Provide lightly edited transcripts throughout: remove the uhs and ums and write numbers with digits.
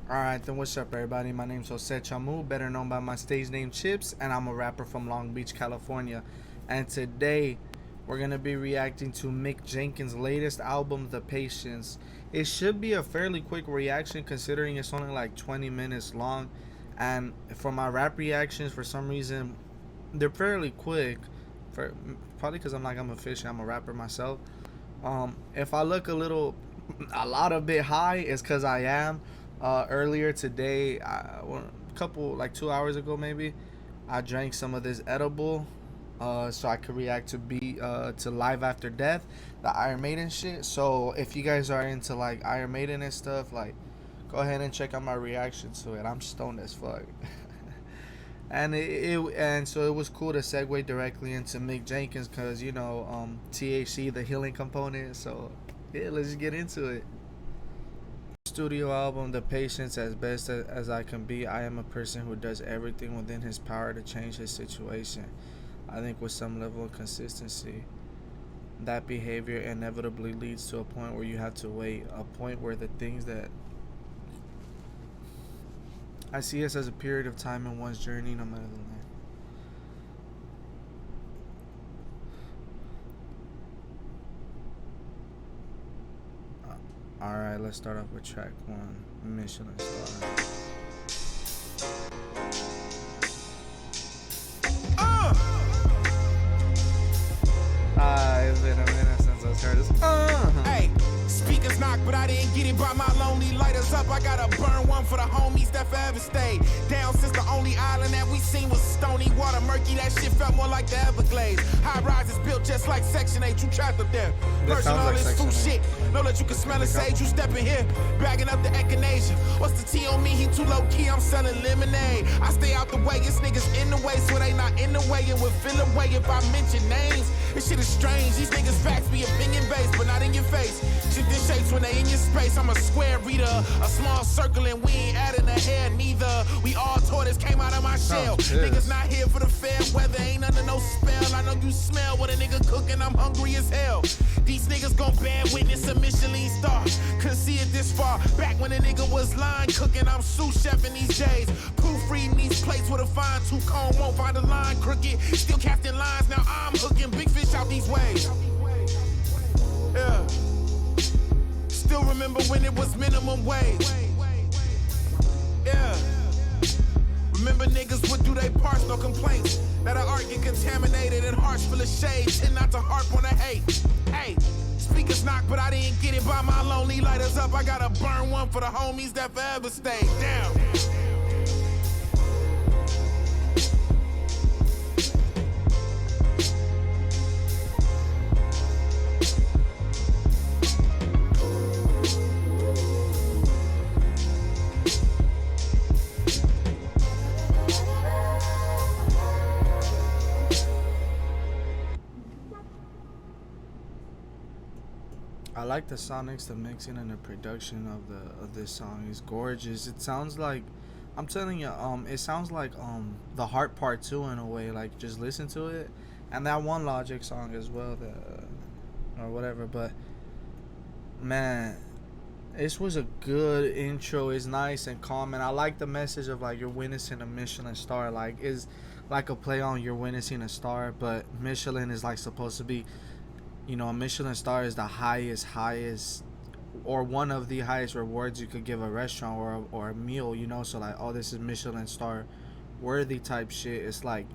Alright, then what's up, everybody? My name's Jose Chamu, better known by my stage name Chips, and I'm a rapper from Long Beach, California. And today, we're gonna be reacting to Mick Jenkins' latest album, The Patience. It should be a fairly quick reaction considering it's only like 20 minutes long. And for my rap reactions, for some reason, they're fairly quick. For probably because I'm a fish, I'm a rapper myself. If I look a lot of bit high, it's because I am. Earlier today, a couple like 2 hours ago maybe, I drank some of this edible, so I could react to Live After Death, the Iron Maiden shit. So if you guys are into like Iron Maiden and stuff, like go ahead and check out my reaction to it. I'm stoned as fuck. And so it was cool to segue directly into Mick Jenkins because THC, the healing component. So yeah, let's just get into it. Studio album, The Patience. As best as I can be, I am a person who does everything within his power to change his situation. I think with some level of consistency, that behavior inevitably leads to a point where you have to wait, a point where the things that I see us as a period of time in one's journey, no matter the length. Alright, let's start off with track one, Michelin Star. It's been a minute since I've heard this. Hey, speakers knock, but I didn't get it by my lonely lighters up. I gotta burn one for the homies that forever stayed down since the only island that we seen was stony water, murky. That shit felt more like the Everglades. High rises built just like Section 8. You trapped up there. Person all this food shit. Know that you can smell the sage. You step in here, bagging up the echinacea. What's the T on me? He too low key. I'm selling lemonade. I stay out the way. It's niggas in the way, so they not in the way. And would feel away if I mention names. This shit is strange. These niggas facts be opinion based, but not in your face. Shifting shapes when they in your space. I'm a square reader, a small circle, and we ain't adding a hair neither. We all tortoise came out of my shell. Niggas not here for the fair weather, ain't under no spell. I know you smell what a nigga cooking. I'm hungry as hell. These niggas gon' bear witness a Michelin Star. Couldn't see it this far. Back when a nigga was line cooking, I'm sous chef in these days. Proofreading these plates with a fine tooth comb, won't find a line crooked. Still casting lines, now I'm hooking big fish out these waves. Yeah. Still remember when it was minimum wage. Yeah. Remember niggas would do their parts, no complaints. That our art get contaminated and hearts full of shade. Tend not to harp on the hate. Hey, speakers knock, but I didn't get it by my lonely lighters up. I gotta burn one for the homies that forever stayed down. I like the sonics, the mixing, and the production of this song is gorgeous. It sounds like, I'm telling you, it sounds like the Heart Part 2 in a way. Like just listen to it, and that one Logic song as well, or whatever. But man, this was a good intro. It's nice and calm, and I like the message of like you're witnessing a Michelin star. Like is like a play on you're witnessing a star, but Michelin is like supposed to be, a Michelin star is the highest, or one of the highest rewards you could give a restaurant or a meal, So like, oh, this is Michelin star worthy type shit. It's like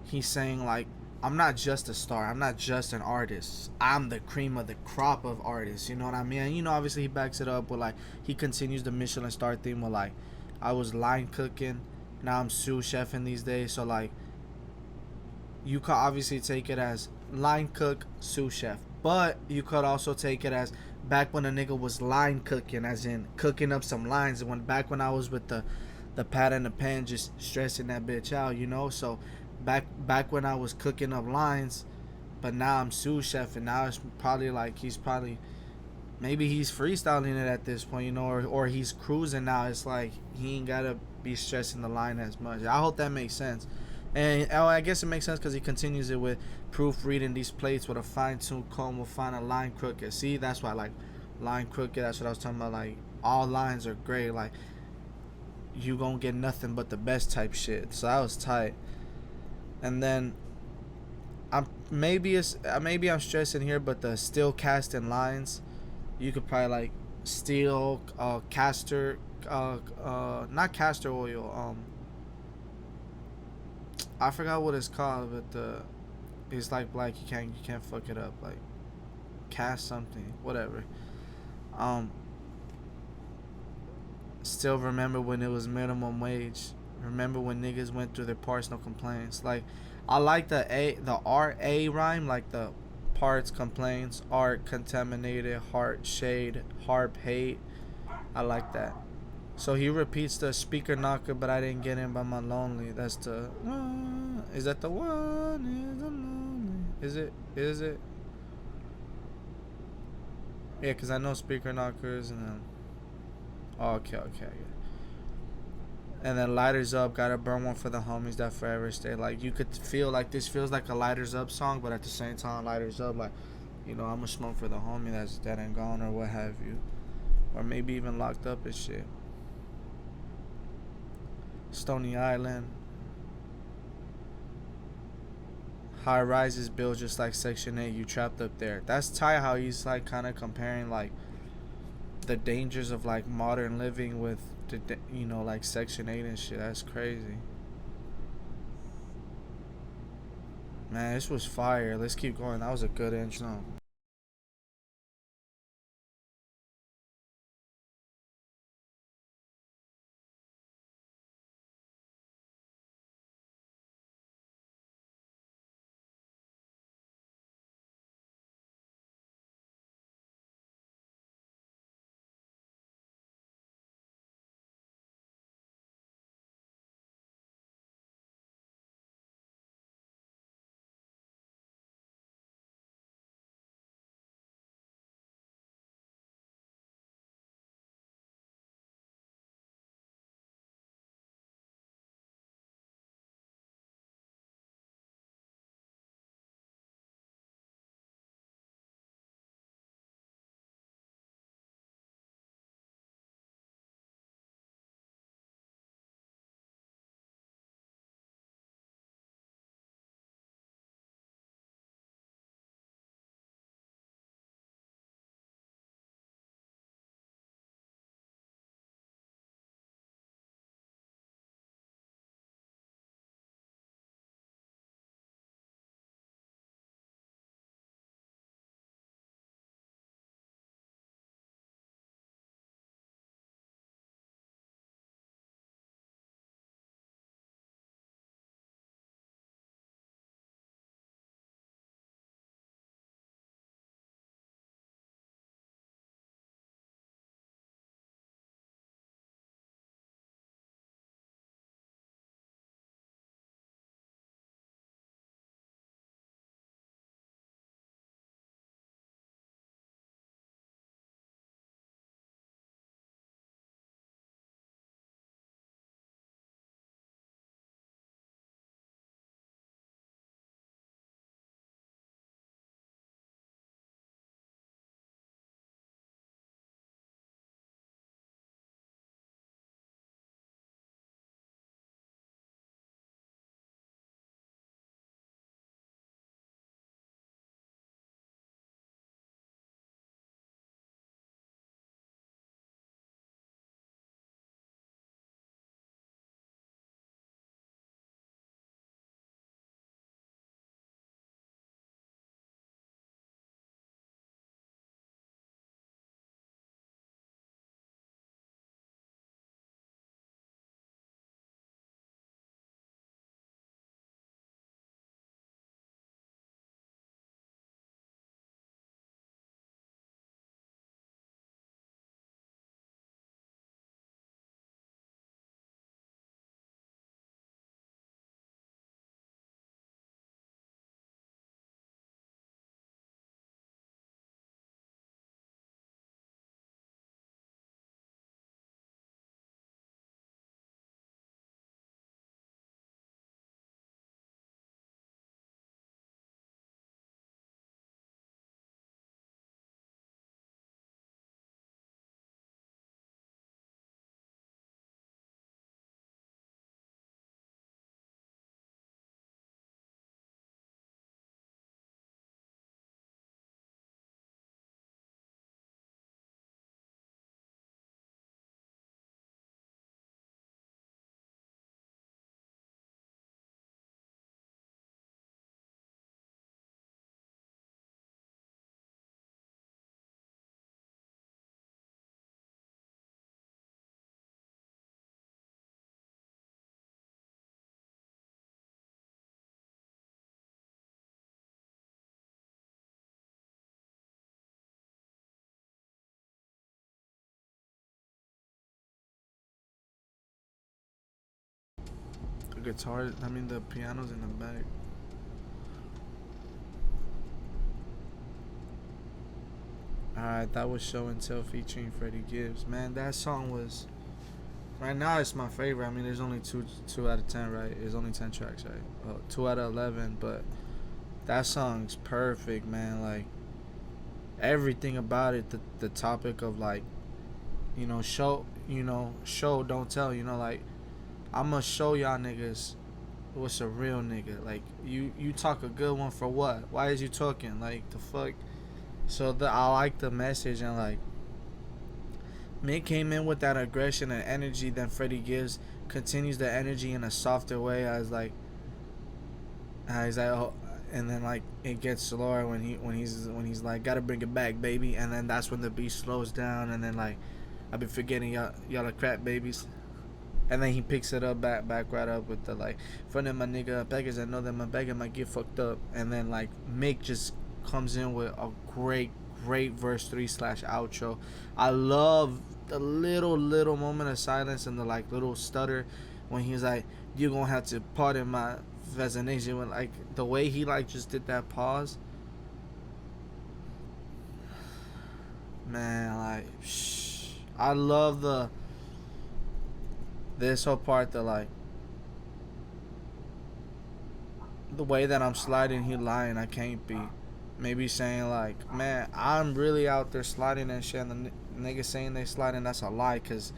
he's saying like, I'm not just a star. I'm not just an artist. I'm the cream of the crop of artists. You know what I mean? And, obviously he backs it up with like, he continues the Michelin star theme with like, I was line cooking, now I'm sous chef in these days. So like, you could obviously take it as line cook, sous chef, but you could also take it as back when a nigga was line cooking, as in cooking up some lines, and back when I was with the pad and the pen, just stressing that bitch out, So back when I was cooking up lines, but now I'm sous chef, and now it's probably like maybe he's freestyling it at this point, or he's cruising now. It's like he ain't gotta be stressing the line as much. I hope that makes sense. And I guess it makes sense because he continues it with proofreading these plates with a fine-tuned comb will find a line crooked. See, that's why I like line crooked. That's what I was talking about. Like all lines are great. Like you gonna get nothing but the best type shit. So that was tight. And then maybe I'm stressing here, but the steel casting lines, you could probably like steel castor not castor oil, I forgot what it's called, but it's like black, you can't fuck it up, like cast something, whatever. um Still remember when it was minimum wage. Remember when niggas went through their parts, no complaints. Like, I like the R-A rhyme, like the parts, complaints, art, contaminated, heart, shade, harp, hate. I like that. So he repeats the speaker knocker, but I didn't get in by my lonely. That's the one. Is that the one? Is the lonely? Is it? Is it? Yeah, because I know speaker knockers and then. Oh, okay, okay. And then lighters up, gotta burn one for the homies that forever stay. Like, you could feel like this feels like a lighters up song, but at the same time, lighters up, like, I'ma smoke for the homie that's dead and gone or what have you, or maybe even locked up and shit. Stony Island, high rises built just like Section 8. You trapped up there. That's tight how he's like kind of comparing like the dangers of like modern living with the like Section 8 and shit. That's crazy. Man, this was fire. Let's keep going. That was a good intro. The guitar, I mean, the piano's in the back. Alright, that was Show and Tell featuring Freddie Gibbs. Man, that song was. Right now, it's my favorite. I mean, there's only two out of 10, right? There's only 10 tracks, right? 2 out of 11, but that song's perfect, man. Like, everything about it, the topic of, like, show, don't tell, like, I'ma show y'all niggas what's a real nigga. Like, you talk a good one for what? Why is you talking? Like, the fuck? So I like the message, and like Mick came in with that aggression and energy. Then Freddie Gibbs continues the energy in a softer way. He's like, oh, and then like it gets slower when he's like, gotta bring it back, baby. And then that's when the beat slows down. And then like, I've been forgetting y'all are crap babies. And then he picks it up back right up with the like, front of my nigga beggars. I know that my beggar might get fucked up. And then like Mick just comes in with a great verse 3/outro. I love the little moment of silence and the like little stutter when he's like, you're gonna have to pardon my fascination. When like the way he like just did that pause, man, like I love this whole part, the like the way that I'm sliding, he lying, I can't be. Maybe saying like, man, I'm really out there sliding and shit, and the niggas saying they sliding, that's a lie. Cause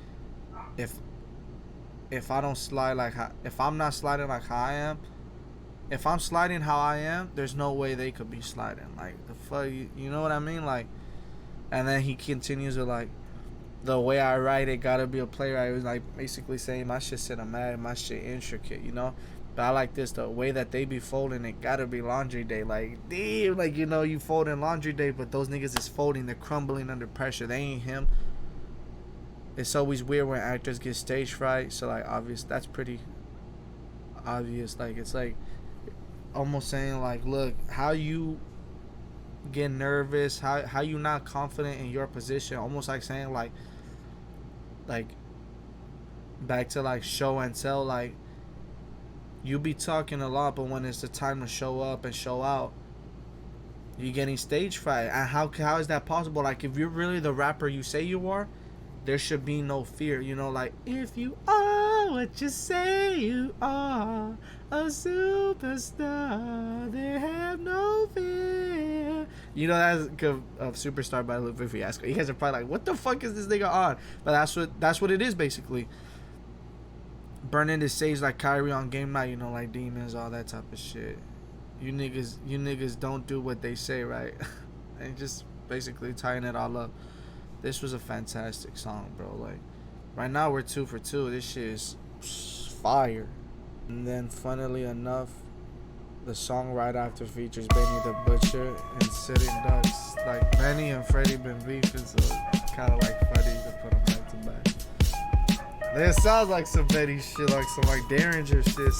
if I don't slide like if I'm not sliding like how I am, if I'm sliding how I am, there's no way they could be sliding. Like the fuck, you know what I mean? Like, and then he continues with like, the way I write it gotta be a playwright. It was like basically saying my shit cinematic, my shit intricate, But I like this, the way that they be folding it gotta be laundry day. Like, damn, like, you folding laundry day, but those niggas is folding, they're crumbling under pressure. They ain't him. It's always weird when actors get stage fright. So, like, that's pretty obvious. Like, it's like almost saying, like, look, how you get nervous, how you not confident in your position. Almost like saying, like, back to, like, show and tell, like, you be talking a lot, but when it's the time to show up and show out, you're getting stage fright. And how is that possible? Like, if you're really the rapper you say you are, there should be no fear. Like, if you are what you say you are, a superstar, they have no fear. That's of Superstar by Lupe Fiasco. You guys are probably like, what the fuck is this nigga on? But that's what it is, basically. Burning the stage like Kyrie on game night, like demons, all that type of shit. You niggas don't do what they say, right? And just basically tying it all up. This was a fantastic song, bro. Like, right now we're 2 for 2. This shit is fire. And then, funnily enough, the song right after features Benny the Butcher and Sitting Ducks. Like, Benny and Freddie been beefing, so it's kind of like funny to put them back to back. It sounds like some Betty shit, like some like Derringer shit.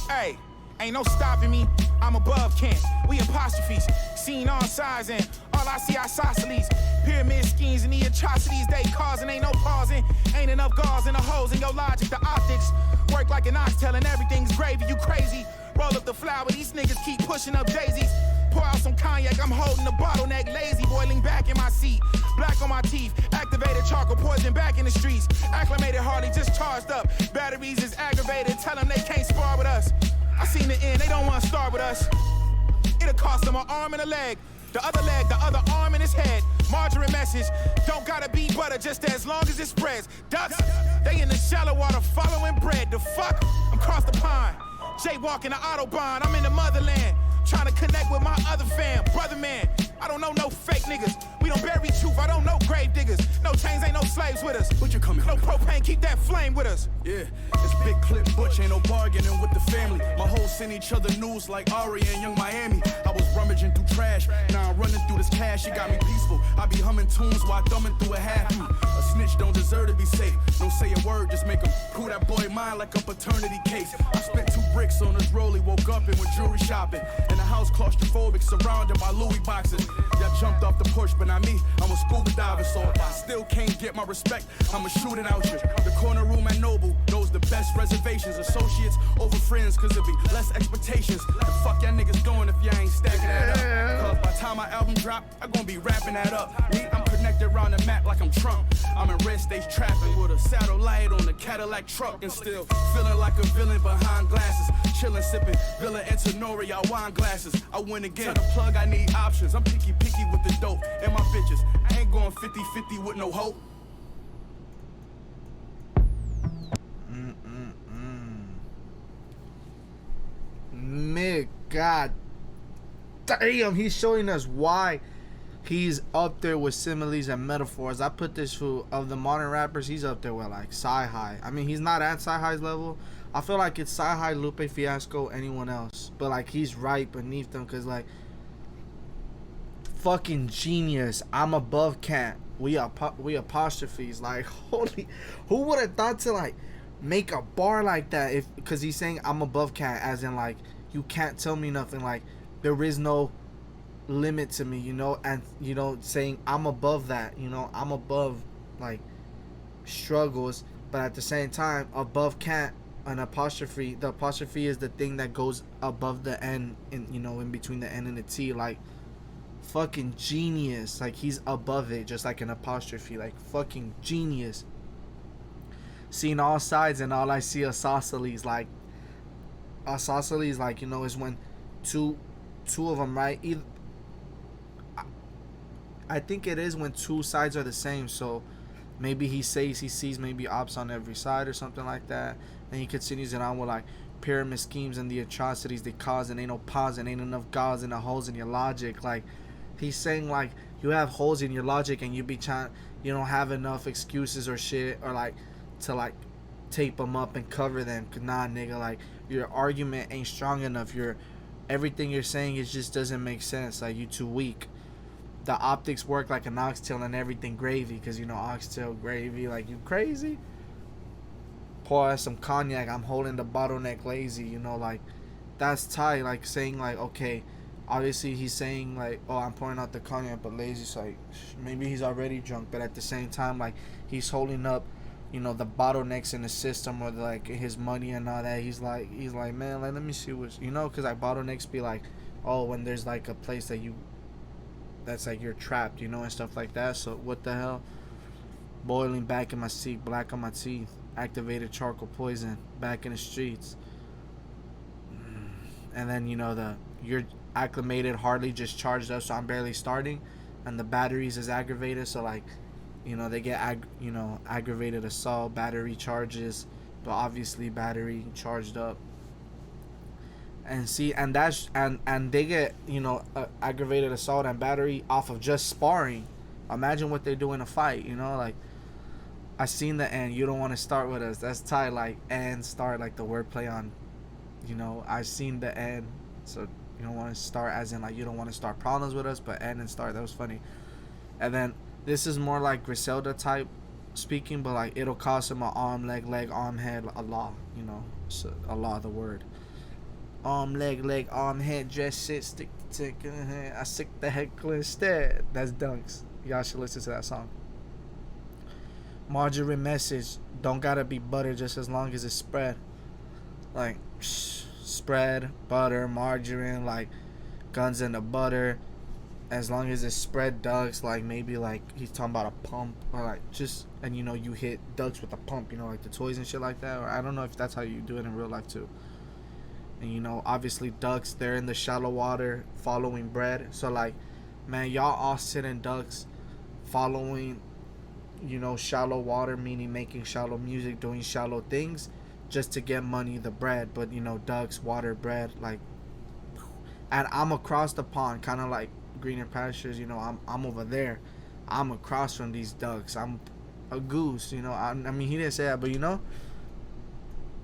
Hey, ain't no stopping me. I'm above Kent. We apostrophes, seen all sides, and all I see isosceles. Pyramid schemes and the atrocities they causing. Ain't no pausing. Ain't enough gauze in the holes in your logic. The optics work like an oxtail and everything's gravy. You crazy? Roll up the flour, these niggas keep pushing up daisies. Pour out some cognac, I'm holding the bottleneck lazy. Boiling back in my seat, black on my teeth. Activated charcoal, poison back in the streets. Acclimated hardly just charged up. Batteries is aggravated, tell them they can't spar with us. I seen the end, they don't want to start with us. It'll cost them an arm and a leg. The other leg, the other arm in his head. Margarine message, don't gotta be butter just as long as it spreads. Ducks, they in the shallow water following bread. The fuck, I'm across the pond. Jaywalking the Autobahn, I'm in the motherland. Trying to connect with my other fam, brother man. I don't know no fake niggas. We don't bury truth, I don't know grave diggers. No chains, ain't no slaves with us. But you coming? No propane, keep that flame with us. Yeah, it's big clip butch, ain't no bargaining with the family. My hoes send each other news like Ari and Young Miami. I was rummaging through trash, now I'm running through this cash. It got me peaceful. I be humming tunes while thumbing through a half. A snitch don't deserve to be safe. Don't say a word, just make him prove that boy mine like a paternity case. I spent 2 bricks on his rollie, woke up and went jewelry shopping. In the house claustrophobic, surrounded by Louis boxes. Y'all jumped off the porch, but not me. I'm a scuba diver, so if I still can't get my respect, I'ma shoot it out you. The corner room at Noble, those the best reservations. Associates over friends, cause it'll be less expectations. The fuck y'all niggas doing if y'all ain't stacking that up? Cause by the time my album drop, I'm gonna be wrapping that up. Me, I'm connected around the map like I'm Trump. I'm in red stage trapping with a satellite on a Cadillac truck and still feeling like a villain behind glasses. Chillin', sipping Villa and Tenori out wine glasses. I win again. Tell the plug I need options. I'm picky with the dope and my bitches. I ain't going 50-50 with no hope. Mick, god damn, he's showing us why he's up there with similes and metaphors. I put this fool of the modern rappers, he's up there with like Sci-Hi. I mean, he's not at Sci-Hi's level. I feel like it's Sci-Hi, Lupe Fiasco, anyone else, but like he's right beneath them, cause like fucking genius. I'm above cat. We apostrophes. Like holy, who would have thought to like make a bar like that? If because he's saying I'm above cat, as in like you can't tell me nothing. Like there is no limit to me, you know, and you know saying I'm above that, you know, I'm above like struggles, but at the same time above cat, an apostrophe. The apostrophe is the thing that goes above the N, in you know, in between the N and the T. Like fucking genius. Like he's above it, just like an apostrophe. Like fucking genius. Seeing all sides and all I see are isosceles. Like isosceles, like, you know, is when two of them, right? Either I think it is when 2 sides are the same. So maybe he says he sees maybe ops on every side or something like that. And he continues it on with like pyramid schemes and the atrocities they cause, and ain't no pause and ain't enough gods and the holes in your logic. Like he's saying like you have holes in your logic and you be trying, you don't have enough excuses or shit, or like to like tape them up and cover them. Cause nah, nigga, like your argument ain't strong enough. Everything you're saying, it just doesn't make sense. Like you too weak. The optics work like an oxtail and everything gravy, because you know oxtail gravy. Like you crazy? Pour out some cognac. I'm holding the bottleneck lazy. You know, like that's tight. Like saying like, okay, obviously he's saying like, oh, I'm pouring out the cognac, but lazy's like maybe he's already drunk, but at the same time like he's holding up, you know, the bottlenecks in the system, or like his money and all that. He's like man, like let me see what's, you know, because like bottlenecks be like, oh, when there's like a place that you, that's like you're trapped, you know, and stuff like that. So what the hell? Boiling back in my seat, black on my teeth, activated charcoal poison, back in the streets. And then, you know, you're acclimated, hardly just charged up, so I'm barely starting, and the batteries is aggravated, so like, you know, they get aggravated assault, battery charges, but obviously battery charged up. And see, and that's and they get, you know, aggravated assault and battery off of just sparring. Imagine what they do in a fight, you know, like I seen the end. You don't want to start with us. That's tight. Like and start, like the wordplay on, you know, I seen the end. So you don't want to start as in like you don't want to start problems with us, but end and start. That was funny. And then this is more like Griselda type speaking, but like it'll cost him an arm, leg, arm, head, Allah, you know, so Allah the word. Arm, leg, arm, head, dress, sit, stick, I sick the heckler instead. That's Dunks. Y'all should listen to that song. Margarine message, don't gotta be butter just as long as it's spread. Like, spread, butter, margarine, like guns in the butter. As long as it's spread ducks, like maybe like he's talking about a pump, or like just, and you know, you hit ducks with a pump, you know, like the toys and shit like that. Or I don't know if that's how you do it in real life too. And you know, obviously ducks, they're in the shallow water following bread. So like, man, y'all all sit in ducks following, you know, shallow water, meaning making shallow music, doing shallow things just to get money, the bread. But you know, ducks, water, bread, like, and I'm across the pond, kind of like greener pastures. You know, I'm over there. I'm across from these ducks. I'm a goose. You know, I mean, he didn't say that, but you know.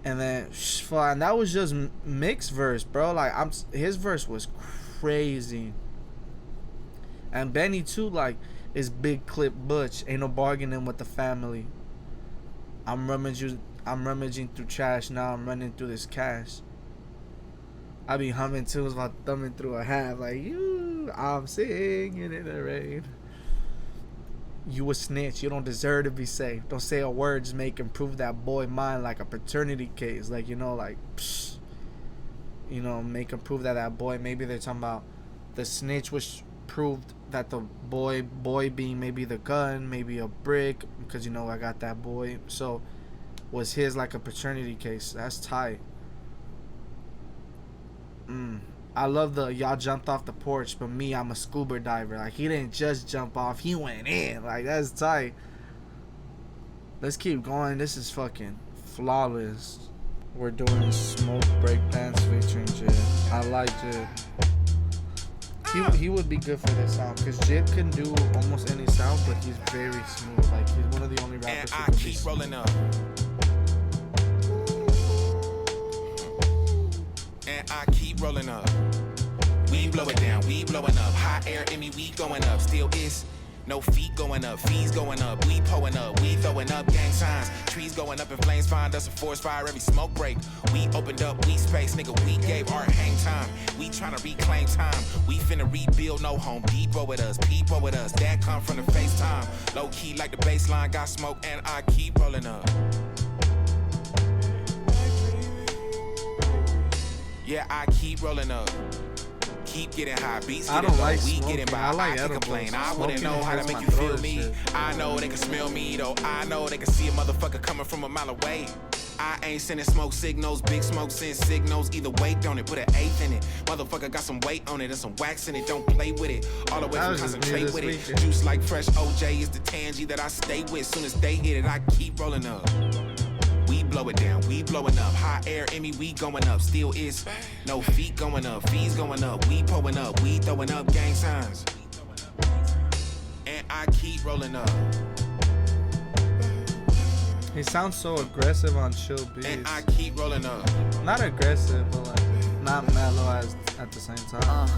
And then, and that was just Mick's verse, bro. Like, his verse was crazy. And Benny too, like, is big clip butch. Ain't no bargaining with the family. I'm rummaging through trash. Now I'm running through this cash. I be humming tunes while thumbing through a hat. Like, I'm singing in the rain. You a snitch. You don't deserve to be safe. Don't say a word. Just make him prove that boy mine like a paternity case. Like, you know, like, psh, you know, make him prove that boy. Maybe they're talking about the snitch, which proved that the boy being maybe the gun, maybe a brick, because, you know, I got that boy. So, was his like a paternity case. That's tight. I love the y'all jumped off the porch, but me, I'm a scuba diver. Like, he didn't just jump off, he went in. Like, that's tight. Let's keep going. This is fucking flawless. We're doing smoke break dance featuring Jid. I like Jid. He would be good for this sound, because Jid can do almost any sound, but he's very smooth. Like, he's one of the only rappers who can be smooth. Rolling up. And I keep rolling up. We blow it down, we blowing up. Hot air in me, we going up. Still is no feet going up, fees going up. We pulling up, we throwing up gang signs. Trees going up in flames, find us a forest fire every smoke break. We opened up, we space, nigga, we gave art hang time. We tryna reclaim time. We finna rebuild, no Home Depot with us, people with us. That come from the FaceTime. Low key like the baseline, got smoke and I keep rolling up. Yeah, I keep rolling up. Keep getting high, beats getting low, like we smoking. getting by. I like can edibles. complain. I Smoking wouldn't know how to hurts make my you feel throat me. and shit. I know they can smell me though. I know they can see a motherfucker coming from a mile away. I ain't sending smoke signals, big smoke send signals. Either weight on it, put an eighth in it. Motherfucker got some weight on it and some wax in it. Don't play with it. All the way That from was just me concentrate this with weekend. it. Juice like fresh OJ is the tangy that I stay with. Soon as they hit it, I keep rolling up. We blow it down, we blowing up. Hot air in me, we going up. Still is no feet going up, fees going up. We pulling up, we throwing up gang signs. And I keep rolling up. He sounds so aggressive on chill beats. And I keep rolling up. Not aggressive, but like not mellow as at the same time.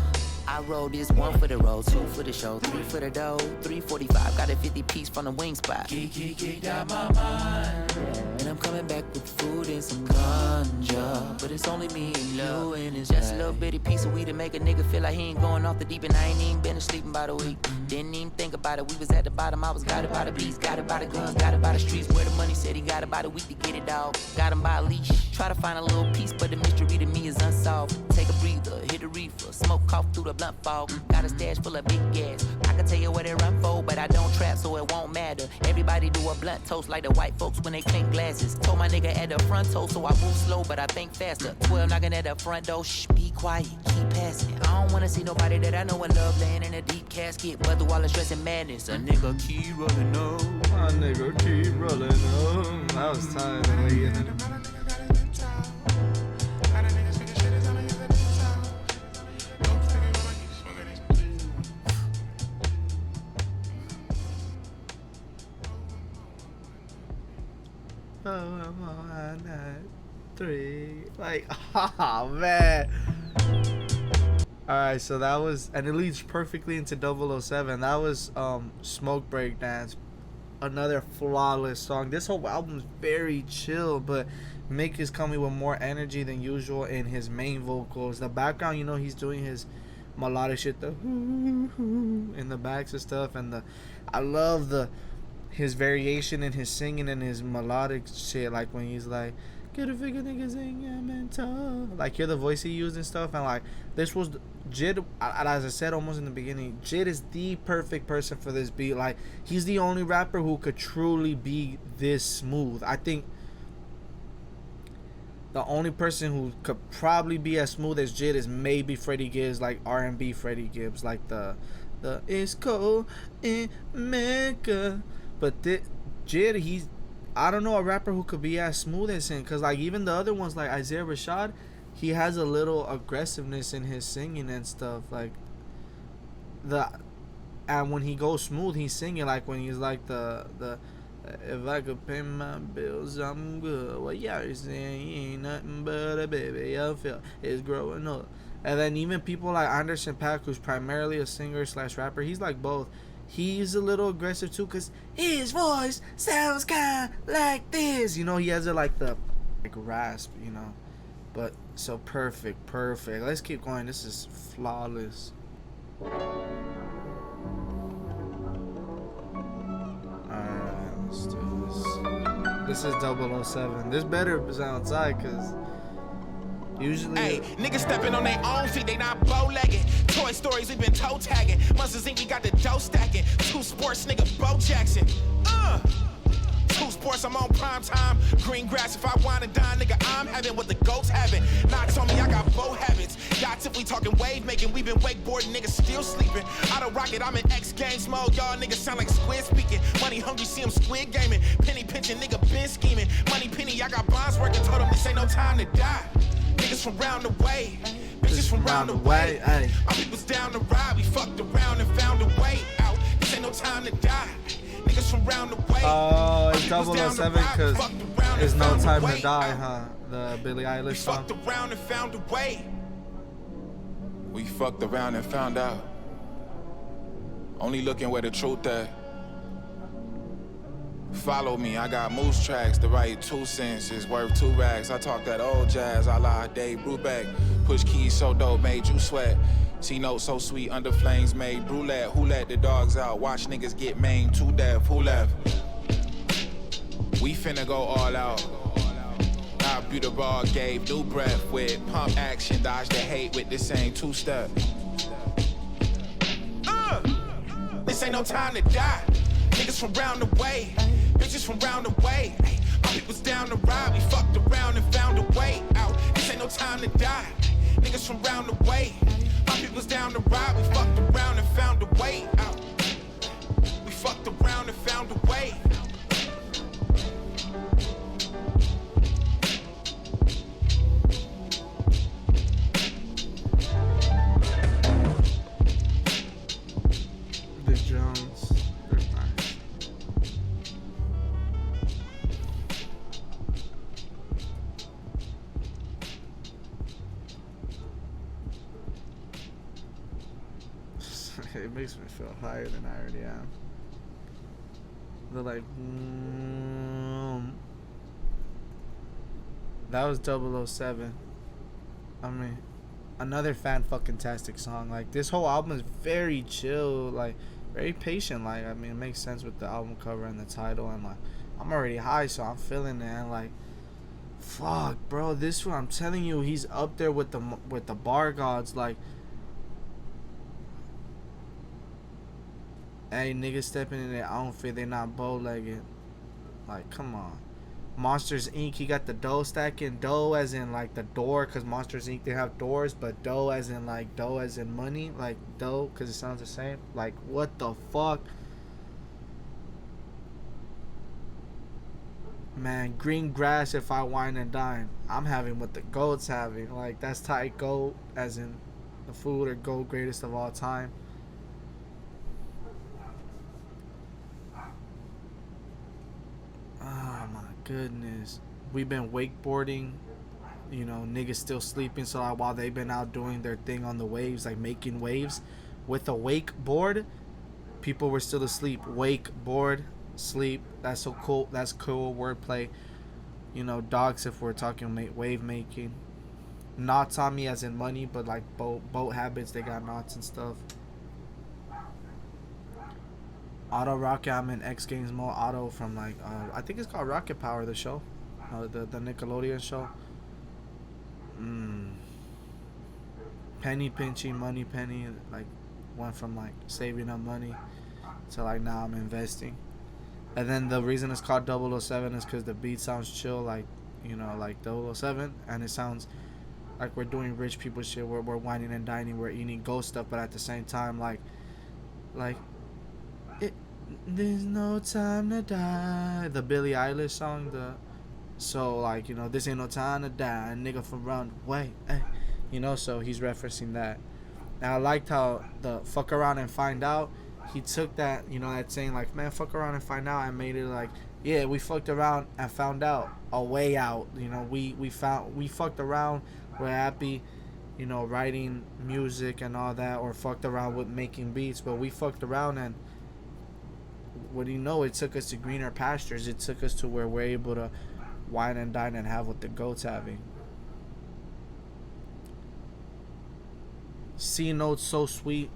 I roll this 1 for the road, 2 for the show, 3 for the dough, 345. Got a 50 piece from the wing spot. Geek out my mind. And I'm coming back with food and some ganja, but it's only me and you, and it's just a little bitty piece of weed to make a nigga feel like he ain't going off the deep end. I ain't even been sleeping by the week. Didn't even think about it. We was at the bottom. I was guided by the beats, guided by the guns, guided by the streets. Where the money said he got about a week to get it, dog. Got him by a leash. Try to find a little piece, but the mystery to me is unsolved. Take a breather, hit a reefer, smoke cough through the blunt fog. Got a stash full of big gas. I can tell you where they run for, but I don't trap, so it won't matter. Everybody do a blunt toast like the white folks when they clink glasses. Told my nigga at the front toe, so I move slow, but I think faster. 12 knocking at the front door, shh, be quiet, keep passing. I don't wanna see nobody that I know and love laying in a deep casket, but through all the stress and madness, a nigga keep rolling up. My nigga keep rolling up. That was time the way you did it. Oh, I'm on that 3. Like, oh man. Alright, so that was, and it leads perfectly into 007. That was Smoke Break Dance. Another flawless song. This whole album is very chill, but Mick is coming with more energy than usual in his main vocals. The background, you know, he's doing his melodic shit, the in the backs and stuff, and I love his variation in his singing and his melodic shit, like when he's like, get a figure niggas ain't got mental. Like, hear the voice he used and stuff, and like, this was Jid, as I said almost in the beginning, Jid is the perfect person for this beat. Like, he's the only rapper who could truly be this smooth. I think the only person who could probably be as smooth as Jid is maybe Freddie Gibbs, like R&B Freddie Gibbs, like the it's cold in Mecca. But Jid, he's, I don't know a rapper who could be as smooth as him, because like even the other ones like Isaiah Rashad, he has a little aggressiveness in his singing and stuff. Like the and when he goes smooth, he's singing like when he's like the if I could pay my bills, I'm good. Well, yeah, you're saying he ain't nothing but a baby. I feel it's growing up. And then even people like Anderson .Paak, who's primarily a singer slash rapper, he's like both. He's a little aggressive too, cause his voice sounds kind of like this. You know, he has a like the like rasp. You know, but so perfect. Let's keep going. This is flawless. Let's do this. This is 007. This better sound tight, cause usually. Hey, niggas stepping on their own feet, they not bow-legged. Toy Stories, we been toe tagging. Monsters Inc., we got the dough stacking. 2 Sports, nigga, Bo Jackson. 2 Sports, I'm on prime time. Green grass, if I wanna die, nigga, I'm having what the goats having. Knots on me, I got bow habits. Yachts if we talking wave making. We been wakeboarding, niggas still sleeping. Out of rocket, I'm in X Games mode. Y'all niggas sound like squid speaking. Money hungry, see them squid gaming. Penny pinching, nigga, been scheming. Money penny, I got bonds working. Told them this ain't no time to die. Niggas from round the way. Bitches from round the way. Ay. Our people's down the ride. We fucked around and found a way out. This ain't no time to die. Niggas from round the way. Oh, it's 007 because it's no time to die, huh? The Billie Eilish song. We fucked around and found a way. We fucked around and found out. Only looking where the truth at. Follow me, I got moose tracks. The right 2 cents is worth 2 rags. I talk that old jazz, I lie Dave Brubeck. Push keys so dope, made you sweat. See notes so sweet, under flames made brulette. Who let the dogs out? Watch niggas get maimed to death. Who left? We finna go all out. Our beautiful gave new breath with pump action. Dodge the hate with the same 2-step. This ain't no time to die. Niggas from round the way. Bitches from round the way. My people's down the ride. We fucked around and found a way out. This ain't no time to die. Niggas from round the way. My people's down the ride. We fucked around and found a way out. We fucked around and found a way. The Jones. They're nice. It makes me feel higher than I already am. They're like, That was 007. I mean, another fan-fucking-tastic song. Like, this whole album is very chill, like, very patient. Like, I mean, it makes sense with the album cover and the title. And, like, I'm already high, so I'm feeling it. And, like, fuck, bro, this one, I'm telling you, he's up there with the bar gods. Like, hey, niggas stepping in their outfit, they not bow-legged. Like, come on. Monsters Inc., he got the dough stacking. Dough as in, like, the door, because Monsters Inc., they have doors. But dough as in, like, dough as in money. Like, dough, because it sounds the same. Like, what the fuck? Man, green grass if I wine and dine. I'm having what the goat's having. Like, that's tight. Goat, as in the food or goat greatest of all time. Oh my goodness. We've been wakeboarding. You know, niggas still sleeping. So like, while they've been out doing their thing on the waves, like making waves with a wakeboard, people were still asleep. Wakeboard, sleep. That's so cool. That's cool wordplay. You know, dogs if we're talking wave making. Knots on me as in money, but like boat habits, they got knots and stuff. Auto Rocket, I'm in X Games mode. Auto from like I think it's called Rocket Power, the show, the Nickelodeon show. Penny pinching, money penny, like went from like saving up money to like now I'm investing. And then the reason it's called 007 is because the beat sounds chill, like, you know, like 007, and it sounds like we're doing rich people shit. We're whining and dining, we're eating ghost stuff, but at the same time, like there's no time to die. The Billie Eilish song, so like, you know, this ain't no time to die. A nigga from round way, you know, so he's referencing that. And I liked how the fuck around and find out, he took that, you know, that saying like, man, fuck around and find out, and made it like, yeah, we fucked around and found out a way out. You know, we fucked around, we're happy, you know, writing music and all that, or fucked around with making beats, but we fucked around, and what do you know, it took us to greener pastures. It took us to where we're able to wine and dine and have what the goat's having. C notes so sweet,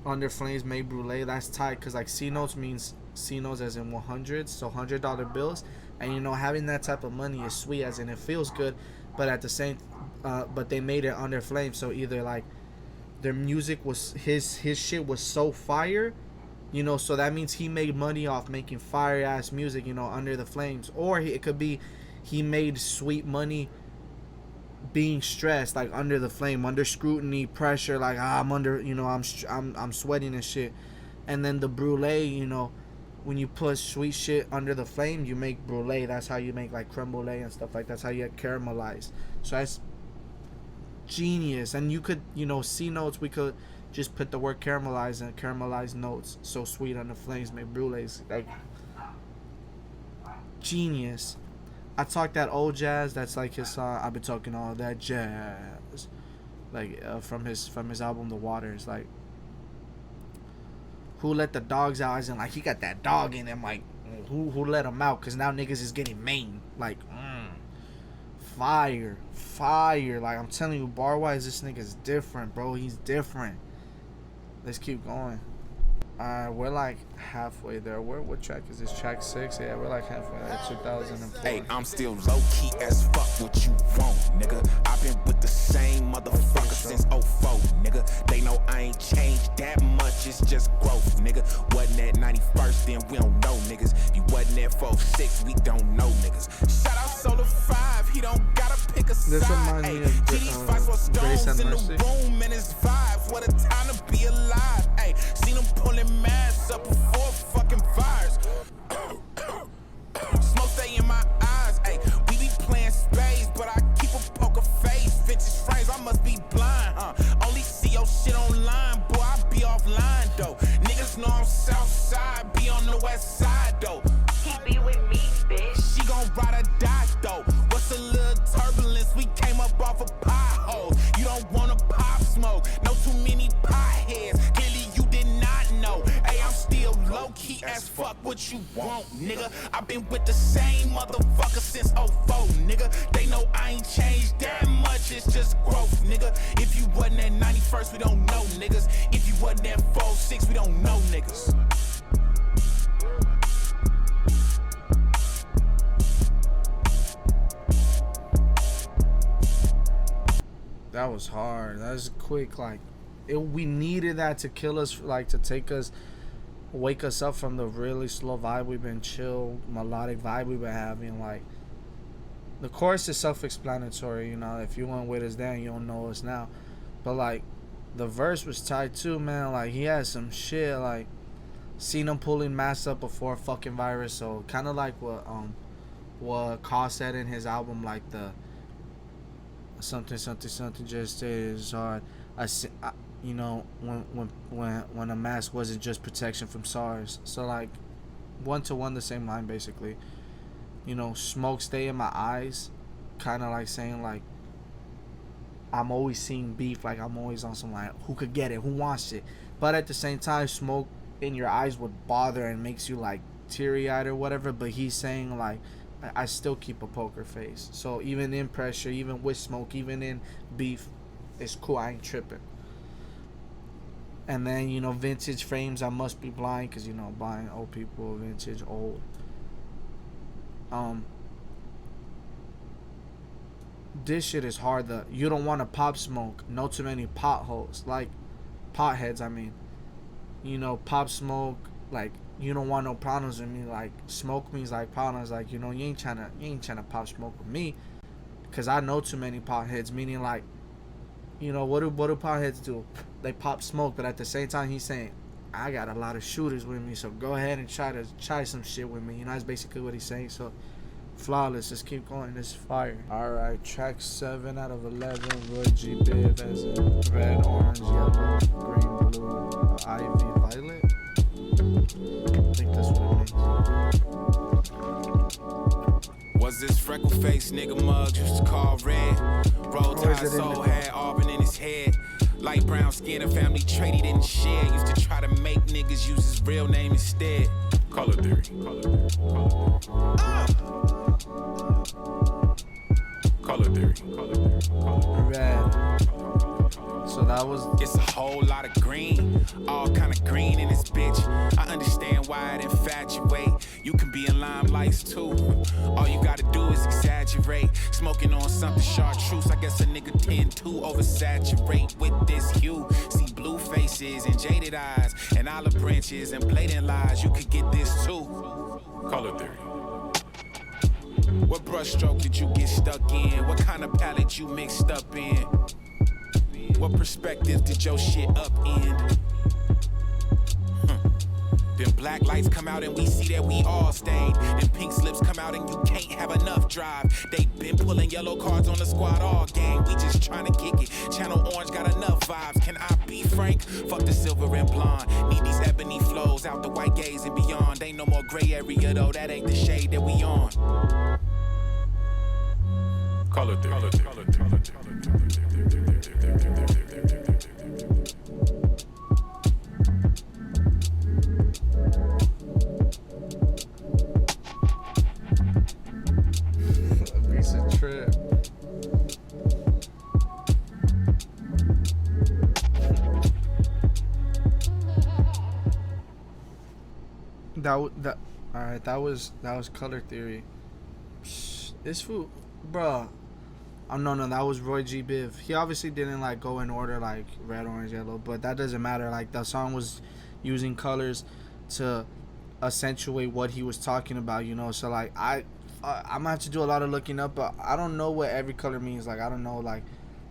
under flames made brulee. That's tight, because like C notes means C notes as in 100s, so $100 bills, and you know, having that type of money is sweet, as in it feels good, but at the same but they made it under flames, so either like their music was, his shit was so fire, you know, so that means he made money off making fire ass music, you know, under the flames, or it could be he made sweet money being stressed, like under the flame, under scrutiny, pressure, like I'm under, you know, I'm sweating and shit. And then the brulee, you know, when you put sweet shit under the flame, you make brulee. That's how you make like creme brulee and stuff like that. That's how you get caramelized. So that's genius. And you could, you know, C notes, we could just put the word caramelize and caramelized notes. So sweet under flames make brulees. Like, genius. I talk that old jazz. That's like his song. I've been talking all that jazz, like from his album The Waters. Like, who let the dogs out? As in, like, he got that dog in him. Like, who let him out? Cause now niggas is getting main. Like, fire. Like, I'm telling you, bar wise, this nigga's different, bro. He's different. Let's keep going. We're like halfway there. What track is this? Track 6? Yeah, we're like halfway there. 2004. Hey, I'm still low key as fuck. What you want, nigga? I've been with the same motherfucker since '04, nigga. They know I ain't changed that much. It's just growth, nigga. Wasn't at 91st, then we don't know, niggas. You wasn't at 46, we don't know, niggas. Shout out Solar 5, he don't gotta pick a side. This reminds me of Grace and in Mercy. the room and his vibes. What a time to be alive. Hey, seen him pulling masks up before fucking fires. Smoke stay in my eyes. Hey, we be playing spades, but I keep a poker face. Vintage frames, I must be blind, huh? Only see your shit online, boy. I be offline though. Niggas know I'm south side, be on the west side though. He be with me, bitch. She gon' ride or die though. What's a little turbulence? We came up off of potholes. You don't wanna pop smoke. No too many potheads. Clearly you did not know. Hey, I'm still low key as fuck. What you want, nigga? I've been with the same motherfucker since '04, nigga. They know I ain't changed that much. It's just growth, nigga. If you wasn't at 91st, we don't know, niggas. If you wasn't at 46, we don't know, niggas. That was hard. That was quick. Like, we needed that to kill us, like to take us, wake us up from the really slow vibe we've been, chill melodic vibe we've been having. Like, the chorus is self-explanatory, you know. If you weren't with us then, you don't know us now. But like, the verse was tight too, man. Like, he had some shit. Like, seen him pulling masks up before fucking virus. So kind of like what Carl said in his album, like the something just is hard. You know, when a mask wasn't just protection from SARS. So like, 1-to-1 the same line basically. You know, smoke stay in my eyes, kind of like saying like, I'm always seeing beef, like I'm always on some like, who could get it, who wants it. But at the same time, smoke in your eyes would bother and makes you like teary-eyed or whatever. But he's saying like, I still keep a poker face. So even in pressure, even with smoke, even in beef, it's cool, I ain't tripping. And then, you know, vintage frames, I must be blind, because, you know, buying old people, vintage, old. This shit is hard. You don't want to pop smoke. No too many potholes. Like, potheads, I mean. You know, pop smoke, like, you don't want no problems with me. Like, smoke means like problems. Like, you know, you ain't trying to pop smoke with me, because I know too many potheads. Meaning, like, you know, what do potheads do? They pop smoke, but at the same time, he's saying, I got a lot of shooters with me, so go ahead and try some shit with me. You know, that's basically what he's saying. So, flawless. Just keep going. This is fire. All right, track 7 out of 11. Roy G. Biv as a red, orange, yellow. face nigga mugs used to call red. Roll Or is Tide it in soul the- had Auburn in his head. Light brown skin, a family trait he didn't share. Used to try to make niggas use his real name instead. Color theory. Color theory. Red. So that was. It's a whole lot of green, all kind of green in this bitch. I understand why it infatuate. You can be in limelights too. All you gotta do is exaggerate. Smoking on something chartreuse. I guess a nigga tend to oversaturate with this hue. See blue faces and jaded eyes, and olive branches and blatant lies. You could get this too. Color theory. What brushstroke did you get stuck in? What kind of palette you mixed up in? What perspective did your shit upend? Then black lights come out and we see that we all stained. Then pink slips come out and you can't have enough drive. They been pulling yellow cards on the squad all gang. We just trying to kick it. Channel Orange got enough vibes. Can I be frank? Fuck the silver and blonde. Need these ebony flows out the white gaze and beyond. Ain't no more gray area though. That ain't the shade that we on. Color theory. Color theory. Color theory. Visa trip. All right. That was color theory. This food, bruh. Oh no, that was Roy G. Biv. He obviously didn't like go in order like red, orange, yellow, but that doesn't matter. Like the song was using colors to accentuate what he was talking about, you know. So like I'm gonna have to do a lot of looking up, but I don't know what every color means. Like I don't know like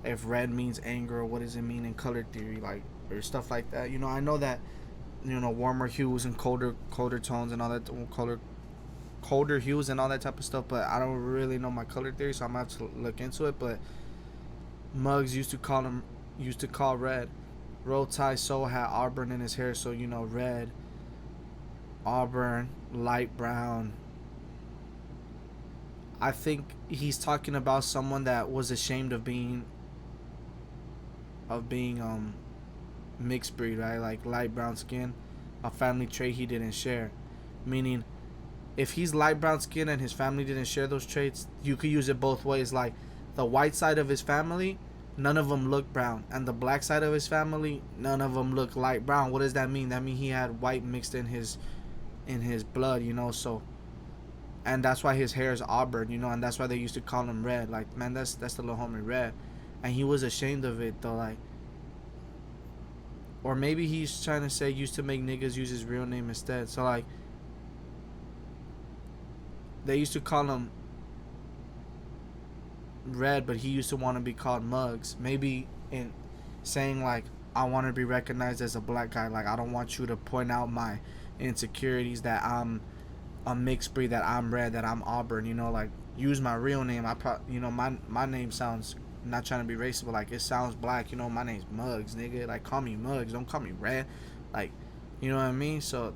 if red means anger or what does it mean in color theory, like or stuff like that. You know, I know that warmer hues and colder tones and all that colder hues and all that type of stuff, but I don't really know my color theory, so I'm gonna have to look into it. But Muggs used to call red. Roll Tide Soul had auburn in his hair, so red, auburn, light brown. I think he's talking about someone that was ashamed of being mixed breed, right? Like light brown skin, a family trait he didn't share. Meaning, if he's light brown skin and his family didn't share those traits, you could use it both ways. Like the white side of his family, none of them look brown, and the black side of his family, none of them look light brown. What does that mean? That means he had white mixed in his blood, So, and that's why his hair is auburn, and that's why they used to call him red. Like, man, that's the little homie red, and he was ashamed of it though, like. Or maybe he's trying to say used to make niggas use his real name instead. So like, they used to call him red, but he used to want to be called Muggs. Maybe in saying like, I want to be recognized as a black guy. Like, I don't want you to point out my insecurities, that I'm a mixed breed, that I'm red, that I'm auburn. Like, use my real name. My name sounds, not trying to be racist, but like it sounds black. My name's Muggs, nigga. Like, call me Muggs. Don't call me red. Like, you know what I mean? So,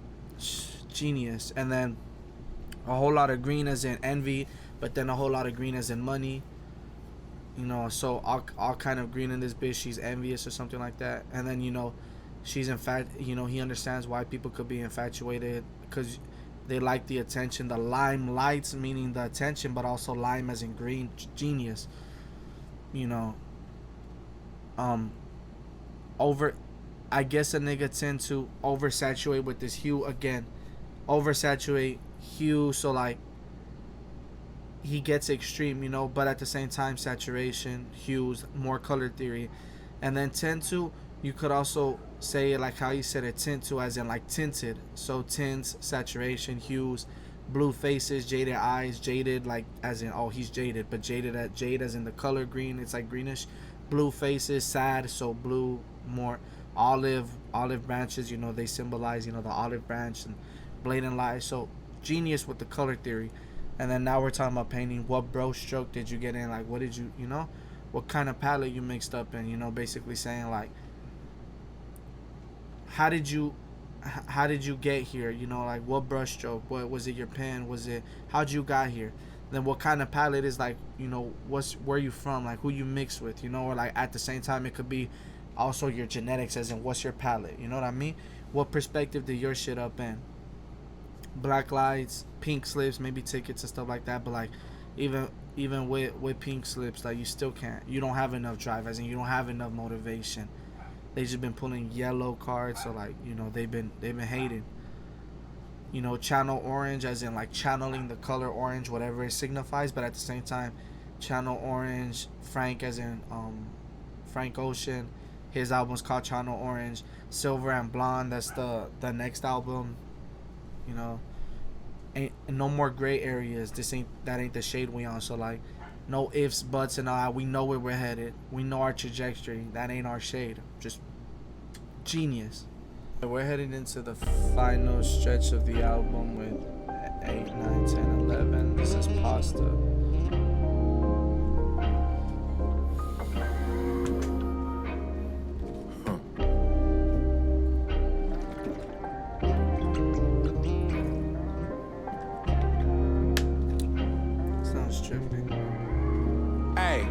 genius. And then a whole lot of green as in envy, but then a whole lot of green as in money. So all kind of green in this bitch. She's envious or something like that. And then she's in fact, he understands why people could be infatuated, because they like the attention. The limelights, meaning the attention, but also lime as in green. Genius. I guess a nigga tend to oversaturate with this hue again. Oversaturate hue, so like he gets extreme, but at the same time saturation, hues, more color theory. And then tend to, you could also say it like how you said it, tint to, as in like tinted. So tints, saturation, hues, blue faces, jaded eyes, jaded like as in, oh, he's jaded, but jade as in the color green, it's like greenish. Blue faces, sad, so blue, more olive branches, they symbolize, the olive branch, and blatant lies. So genius with the color theory. And then now we're talking about painting. What bro stroke did you get in? Like, what did you, what kind of palette you mixed up in? Basically saying like, how did you get here? Like, what brush stroke? What was it? Your pen? Was it, how'd you got here? Then what kind of palate is like, you know, where you from, like who you mix with, you know, or like at the same time it could be also your genetics, as in what's your palate, you know what I mean? What perspective did your shit up in? Black lights, pink slips, maybe tickets and stuff like that, but like even with pink slips, like you still can't, you don't have enough drive, as in you don't have enough motivation. They just been pulling yellow cards, so like, you know, they've been hating. You know, channel orange, as in like channeling the color orange, whatever it signifies, but at the same time, channel orange. Frank, as in Frank Ocean, his album's called Channel Orange. Silver and Blonde, that's the next album. You know, ain't no more gray areas. That ain't the shade we on. So like, no ifs, buts, and all that. We know where we're headed. We know our trajectory. That ain't our shade. Just genius. We're heading into the final stretch of the album with 8, 9, 10, 11. This is Pasta. Sounds trippy. Hey,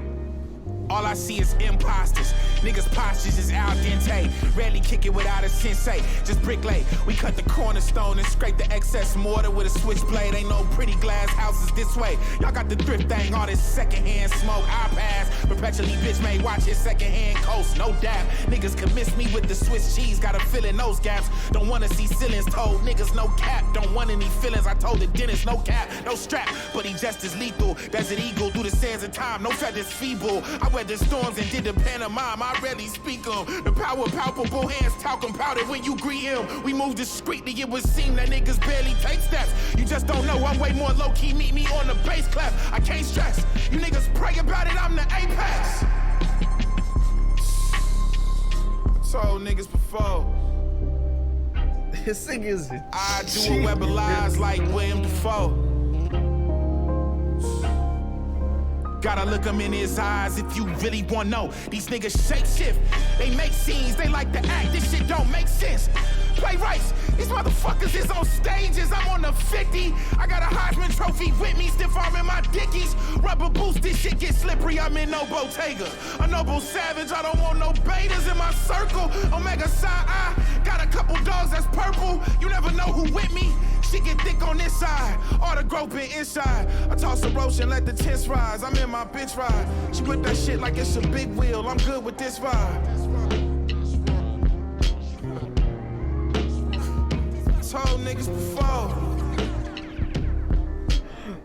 all I see is imposters. Niggas' postures is al dente. Rarely kick it without a sensei. Just brick lay. We cut the cornerstone and scrape the excess mortar with a switchblade. Ain't no pretty glass houses this way. Y'all got the thrift thing, all this secondhand smoke. I pass. Perpetually bitch made watch his secondhand coast. No doubt. Niggas can miss me with the Swiss cheese. Got a fill in those gaps. Don't wanna see ceilings. Told niggas no cap. Don't want any feelings. I told the dentist no cap. No strap. But he just as lethal. Desert eagle through the sands of time. No feathers feeble. I weathered storms and did the pantomime. I rarely speak on the power palpable, hands talcum powder when you greet him. We move discreetly, it would seem that niggas barely take steps. You just don't know, I'm way more low-key, meet me on the bass clap. I can't stress, you niggas pray about it, I'm the apex. Told niggas before, This thing is I do a web of lies like William Dafoe. Gotta look him in his eyes if you really wanna know. These niggas shape shift, they make scenes, they like to act, this shit don't make sense. Playwrights, these motherfuckers is on stages, I'm on the 50. I got a Heisman trophy with me, stiff arm in my dickies. Rubber boots, this shit get slippery, I'm in no Bottega. A noble savage, I don't want no betas in my circle. Omega Psi, I got a couple dogs that's purple. You never know who with me. Shit get thick on this side, all the growth been inside. I toss a roach and let the tents rise. I'm in my bitch ride. She whip that shit like it's a big wheel. I'm good with this vibe. Told niggas before.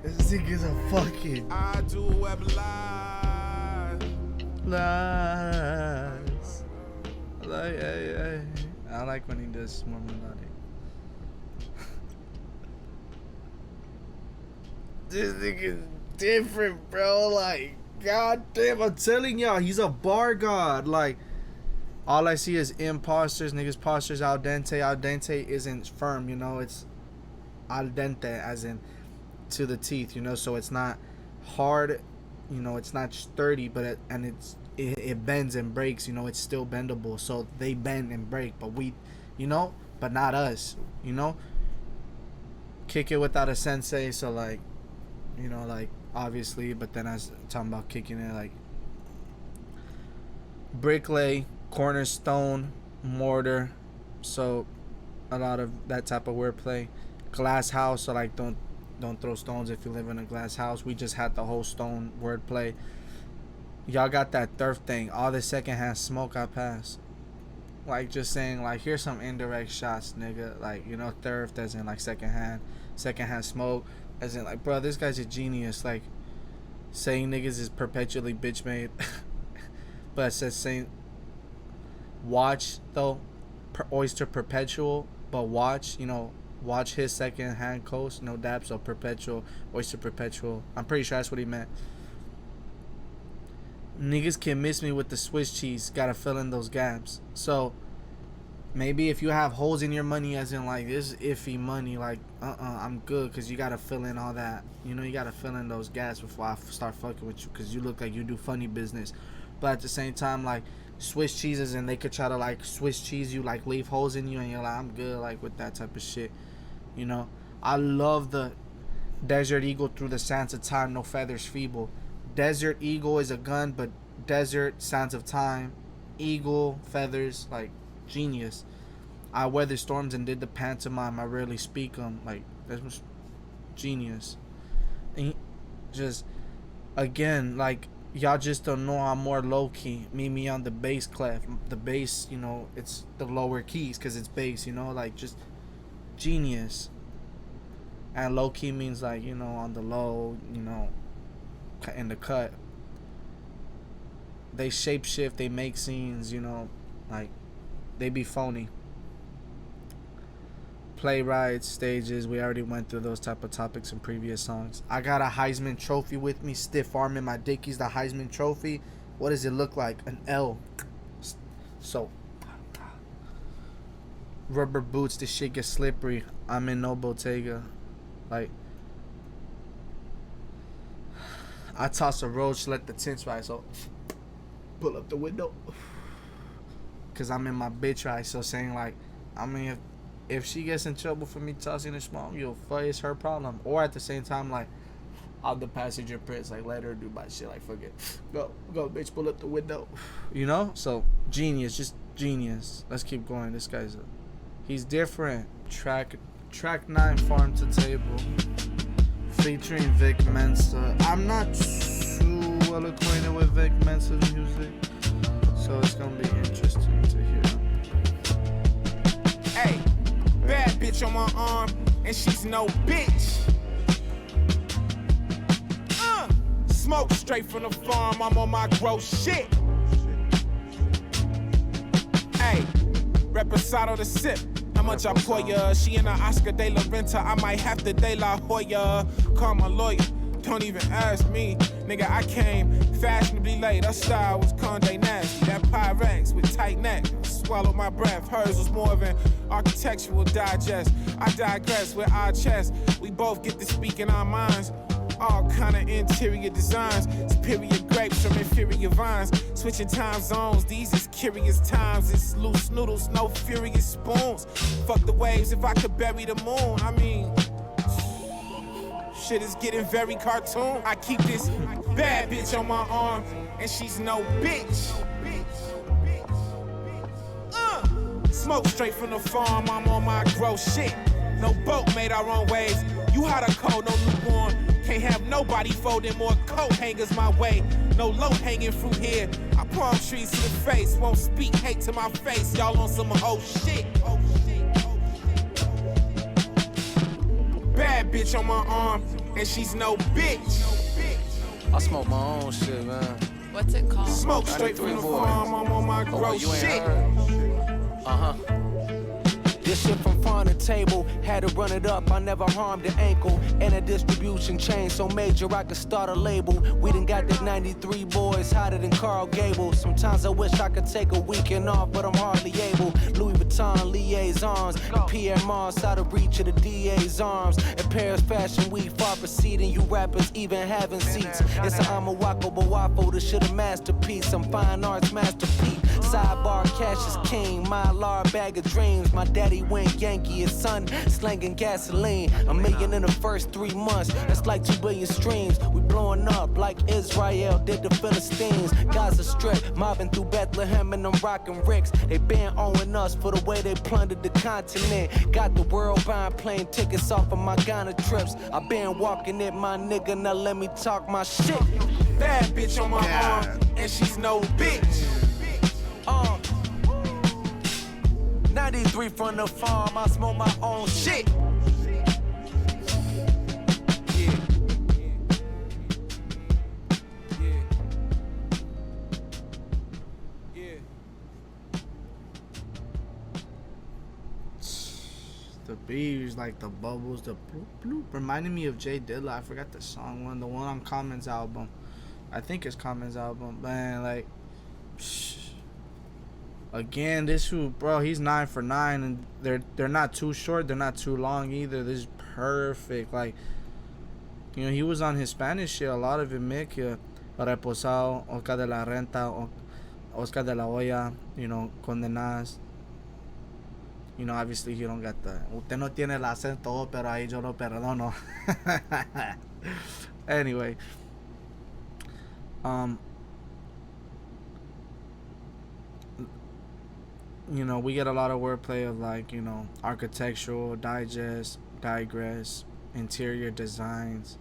This nigga's a fucking I do a web live. lies. Like, hey. I like when he does more melodic. This nigga's different, bro. Like, god damn, I'm telling y'all, he's a bar god. Like, all I see is imposters, niggas postures al dente. Al dente isn't firm, you know, it's al dente as in to the teeth, you know, so it's not hard, you know, it's not sturdy, but it bends and breaks, you know, it's still bendable. So they bend and break, but we, you know, but not us, you know. Kick it without a sensei, so like, you know, like obviously, but then I was talking about kicking it like brick lay, cornerstone, mortar, so a lot of that type of wordplay. Glass house, so like don't throw stones if you live in a glass house. We just had the whole stone wordplay. Y'all got that thirst thing, all the secondhand smoke I pass. Like just saying like here's some indirect shots, nigga. Like, you know, thirst as in like secondhand smoke. As in, like, bro, this guy's a genius. Like, saying niggas is perpetually bitch made. But it says saying, watch, though, oyster perpetual. But watch, you know, watch his second hand coast. No dab, so perpetual, oyster perpetual. I'm pretty sure that's what he meant. Niggas can miss me with the Swiss cheese. Gotta fill in those gaps. So, maybe if you have holes in your money, as in like this iffy money, like I'm good, because you gotta fill in all that, you know, you gotta fill in those gaps before I start fucking with you, because you look like you do funny business. But at the same time, like Swiss cheeses, and they could try to like Swiss cheese you, like leave holes in you, and you're like, I'm good, like with that type of shit, you know. I love the Desert eagle through the sands of time, no feathers feeble. Desert eagle is a gun, but desert, sands of time, eagle, feathers, like genius. I weathered storms and did the pantomime. I rarely speak 'em. Like, that was genius. And just, again, like, y'all just don't know I'm more low key. Meet me on the bass clef. The bass, you know, it's the lower keys because it's bass, you know, like, just genius. And low key means, like, you know, on the low, you know, in the cut. They shape shift, they make scenes, you know, like, they be phony. Playwrights, stages, we already went through those type of topics in previous songs. I got a Heisman Trophy with me, stiff arm in my dickies, the Heisman Trophy. What does it look like? An L. So, rubber boots, this shit gets slippery. I'm in no Bottega. Like, I toss a roach, let the tints rise, so pull up the window. Cause I'm in my bitch right, so saying like, I mean, if she gets in trouble for me tossing a small, you'll fuck, it's her problem. Or at the same time, like, I'm the passenger prince, like, let her do my shit, like, fuck it. Go, bitch, pull up the window. You know? So, genius, just genius. Let's keep going. This guy's he's different. Track 9, Farm to Table. Featuring Vic Mensa. I'm not too well acquainted with Vic Mensa's music, so it's gonna be interesting to hear. Hey, bad bitch on my arm, and she's no bitch. Smoke straight from the farm, I'm on my gross shit. Hey, reposado to sip. How much I pour ya? She in a Oscar de la Renta, I might have to de la Hoya. Call my lawyer, don't even ask me. Nigga, I came fashionably late. Her style was Condé Nasty. That Pyrex with tight neck. Swallow my breath. Hers was more of an architectural digest. I digress with our chest. We both get to speak in our minds. All kind of interior designs. Superior grapes from inferior vines. Switching time zones. These is curious times. It's loose noodles, no furious spoons. Fuck the waves if I could bury the moon. I mean, shit is getting very cartoon. I keep this bad bitch on my arm, and she's no bitch. Smoke straight from the farm, I'm on my gross shit. No boat made our own waves. You hot or cold, no lukewarm. Can't have nobody folding more coat hangers my way. No low hanging fruit here. I palm trees to the face. Won't speak hate to my face. Y'all on some oh shit. Bad bitch on my arm, and she's no bitch. I smoke my own shit, man. What's it called? Smoke straight from the farm, I'm on my gross shit. This shit from farm to table, had to run it up, I never harmed the ankle. And a distribution chain so major I could start a label. We done got that 93 boys hotter than Carl Gable. Sometimes I wish I could take a weekend off, but I'm hardly able. Louis Vuitton liaisons, and Pierre Mars out of reach of the DA's arms. And Paris Fashion Week far preceding you rappers even having seats. It's a Amawako Bawafo, this shit a masterpiece. I'm fine arts masterpiece. Sidebar cash is king, Mylar bag of dreams. My daddy went Yankee, his son slanging gasoline. A million in the first 3 months, that's like 2 billion streams. We blowing up like Israel did the Philistines. Gaza Strip, mobbing through Bethlehem and I'm rocking Ricks. They been owing us for the way they plundered the continent. Got the world buying plane tickets off of my Ghana trips. I been walking it, my nigga, now let me talk my shit. Bad bitch on my arm, and she's no bitch. 93 from the farm, I smoke my own shit. The beats, like the bubbles, the bloop bloop, reminded me of Jay Dilla. I forgot the song one, the one on Common's album. I think it's Common's album, man. Like, again, this who, bro, he's 9 for 9, and they're not too short, they're not too long either. This is perfect. Like, you know, he was on his Spanish shit, a lot of it, Mick. Reposado, Oscar de la Renta, Oscar de la Hoya, you know, Condenadas. You know, obviously he don't got the usted no tiene el acento, pero ahí yo lo perdono. Anyway, you know, we get a lot of wordplay of like, you know, architectural digest, digress, interior designs,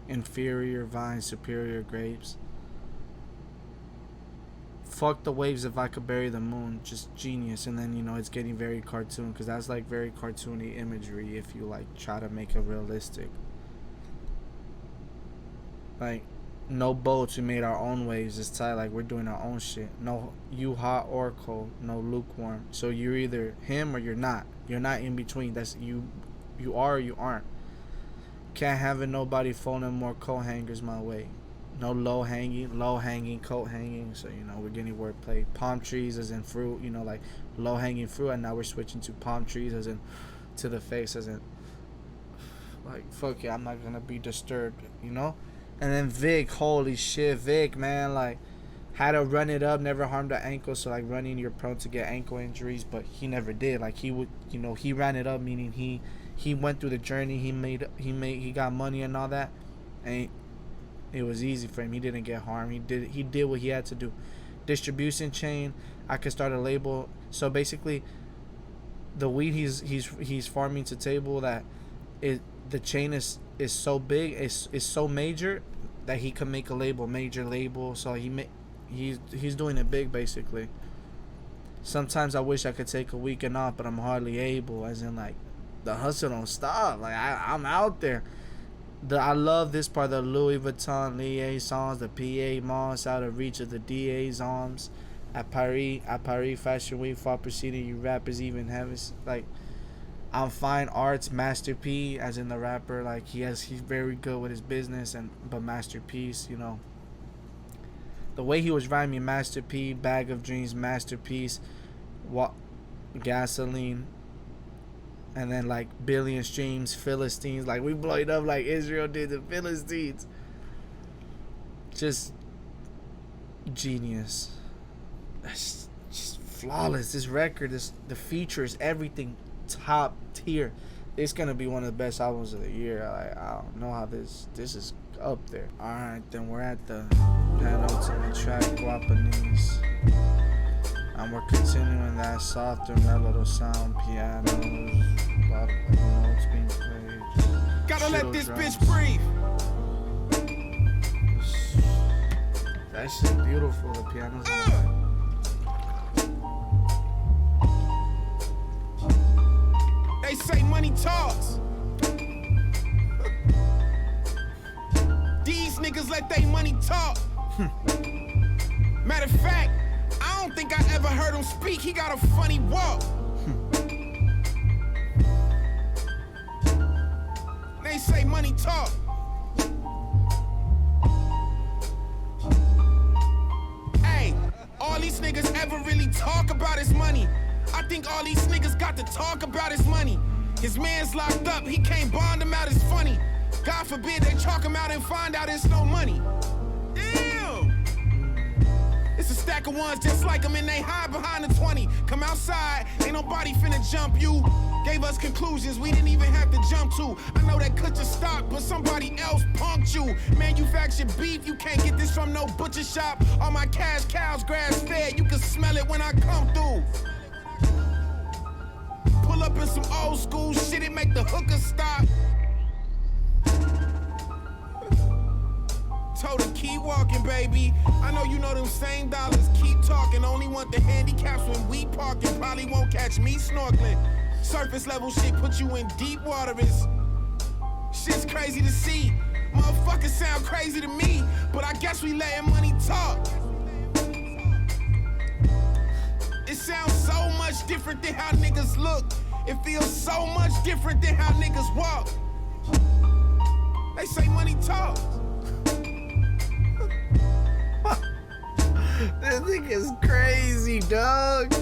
inferior vines, superior grapes. Fuck the waves if I could bury the moon. Just genius. And then, you know, it's getting very cartoon, because that's like very cartoony imagery if you like try to make it realistic. Like, no boats, we made our own waves. It's tight, like we're doing our own shit. No, you hot or cold, no lukewarm. So you're either him or you're not. You're not in between. That's you are or you aren't. Can't have it nobody folding more coat hangers my way. No low hanging coat hanging. So, you know, we're getting wordplay. Palm trees as in fruit, you know, like low hanging fruit, and now we're switching to palm trees as in to the face as in like fuck yeah, I'm not gonna be disturbed, you know? And then Vic, holy shit, Vic, man, like had to run it up, never harmed the ankle. So like running, you're prone to get ankle injuries, but he never did. Like he would, you know, he ran it up, meaning he went through the journey. He got money and all that, and it was easy for him. He didn't get harmed. He did what he had to do. Distribution chain, I could start a label. So basically, the weed he's farming to table, that the chain is so big, is so major that he can make a label, major label. So he's doing it big basically. Sometimes I wish I could take a weekend off, but I'm hardly able. As in, like, the hustle don't stop. Like I'm out there. I love this part, the Louis Vuitton liaisons, the PA Moss out of reach of the DA's arms. At Paris Fashion Week, far preceding you rappers even have it. Like, I'm fine arts, Master P, as in the rapper. Like, he's very good with his business, but masterpiece, you know. The way he was rhyming, Master P, bag of dreams, masterpiece, gasoline. And then, like, billion streams, Philistines. Like, we blow it up like Israel did the Philistines. Just genius. That's just flawless. This record, the features, everything top tier. It's going to be one of the best albums of the year. Like, I don't know how this is up there. Alright, then we're at the penultimate track, Guapanese. And we're continuing that softer, mellow sound, pianos, a lot of notes being played. Gotta let this drums. bitch breathe. That shit beautiful, the pianos. They say money talks. These niggas let they money talk. Matter of fact, I don't think I ever heard him speak. He got a funny walk. They say money talk. Hey, all these niggas ever really talk about his money. I think all these niggas got to talk about his money. His man's locked up, he can't bond him out, it's funny. God forbid they chalk him out and find out it's no money. Damn! It's a stack of ones just like him and they hide behind the 20. Come outside, ain't nobody finna jump you. Gave us conclusions we didn't even have to jump to. I know that cut your stock, but somebody else punked you. Manufactured beef, you can't get this from no butcher shop. All my cash cows grass fed, you can smell it when I come through. Pull up in some old school shit, it make the hooker stop. Told her keep walking, baby. I know you know them same dollars. Keep talking, only want the handicaps when we parking. Probably won't catch me snorkeling. Surface level shit put you in deep water. Shit's crazy to see. Motherfuckers sound crazy to me, but I guess we letting money talk. It sounds so much different than how niggas look. It feels so much different than how niggas walk. They say money talks. This thing is crazy, dog.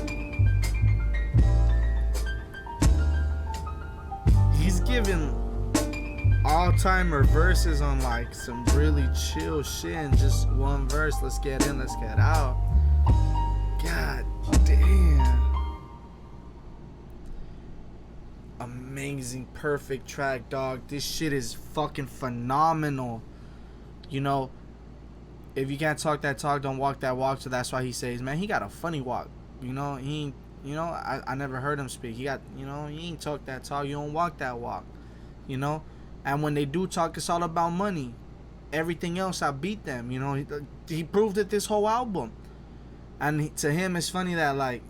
He's giving all-timer verses on like some really chill shit and just one verse. Let's get in, let's get out. God damn. amazing, perfect track, dog. This shit is fucking phenomenal. You know, if you can't talk that talk, don't walk that walk. So that's why he says, man, he got a funny walk. You know, I never heard him speak. He got, he ain't talk that talk. You don't walk that walk. You know, and when they do talk, it's all about money. Everything else, I beat them. You know, he proved it this whole album. And to him, it's funny that, like,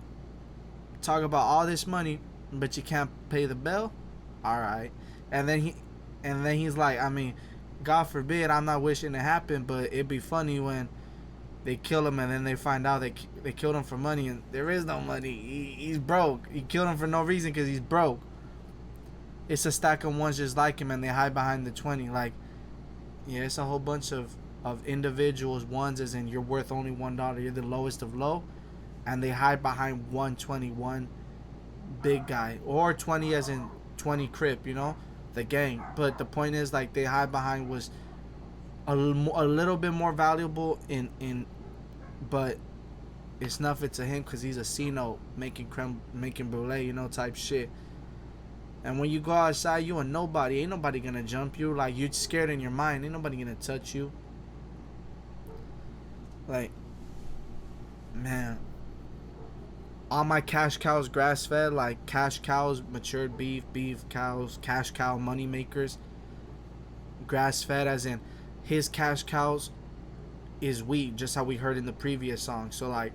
talk about all this money, but you can't pay the bill. All right, and then he's like, I mean, God forbid, I'm not wishing it happened, but it'd be funny when they kill him and then they find out they killed him for money and there is no money. He's broke. He killed him for no reason because he's broke. It's a stack of ones just like him and they hide behind the 20. Like, yeah, it's a whole bunch of individuals. Ones as in you're worth only $1. You're the lowest of low. And they hide behind 121 big guy. Or 20 as in 20 Crip, the gang. But the point is, like, they hide behind was a little bit more valuable but it's nothing to him because he's a C-note making brulee, type shit. And when you go outside, you a nobody. Ain't nobody gonna jump you. Like, you're scared in your mind. Ain't nobody gonna touch you. Like, man, all my cash cows grass fed. Like, cash cows, matured beef cows, cash cow money makers, grass fed, as in his cash cows is wheat, just how we heard in the previous song. So, like,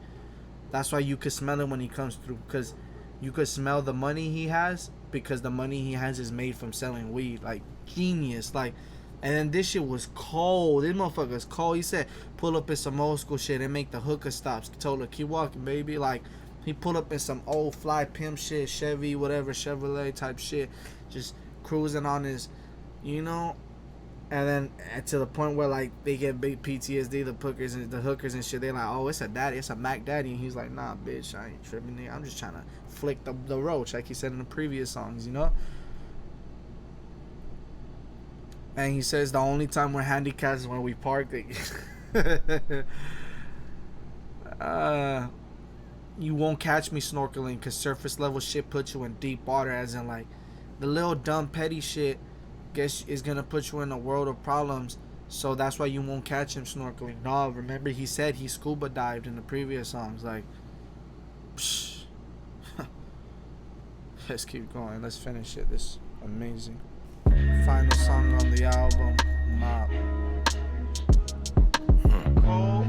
that's why you could smell him when he comes through, because you could smell the money he has, because the money he has is made from selling weed. Like, genius. Like, and then this shit was cold. This motherfucker's cold. He said, pull up in some old school shit and make the hooker stops. Told her, keep walking, baby. Like, he pulled up in some old fly pimp shit, Chevy, whatever, Chevrolet type shit, just cruising on his, and then to the point where, like, they get big PTSD, the hookers and shit. They're like, oh, it's a Mac Daddy. And he's like, nah, bitch, I ain't tripping, nigga. I'm just trying to flick the roach, like he said in the previous songs, And he says the only time we're handicapped is when we park. You won't catch me snorkeling because surface level shit puts you in deep water, as in, like, the little dumb petty shit guess is gonna put you in a world of problems. So that's why you won't catch him snorkeling. No, remember he said he scuba dived in the previous songs. Like, psh. Let's keep going. Let's finish it. This is amazing. Final song on the album, Mop. Oh,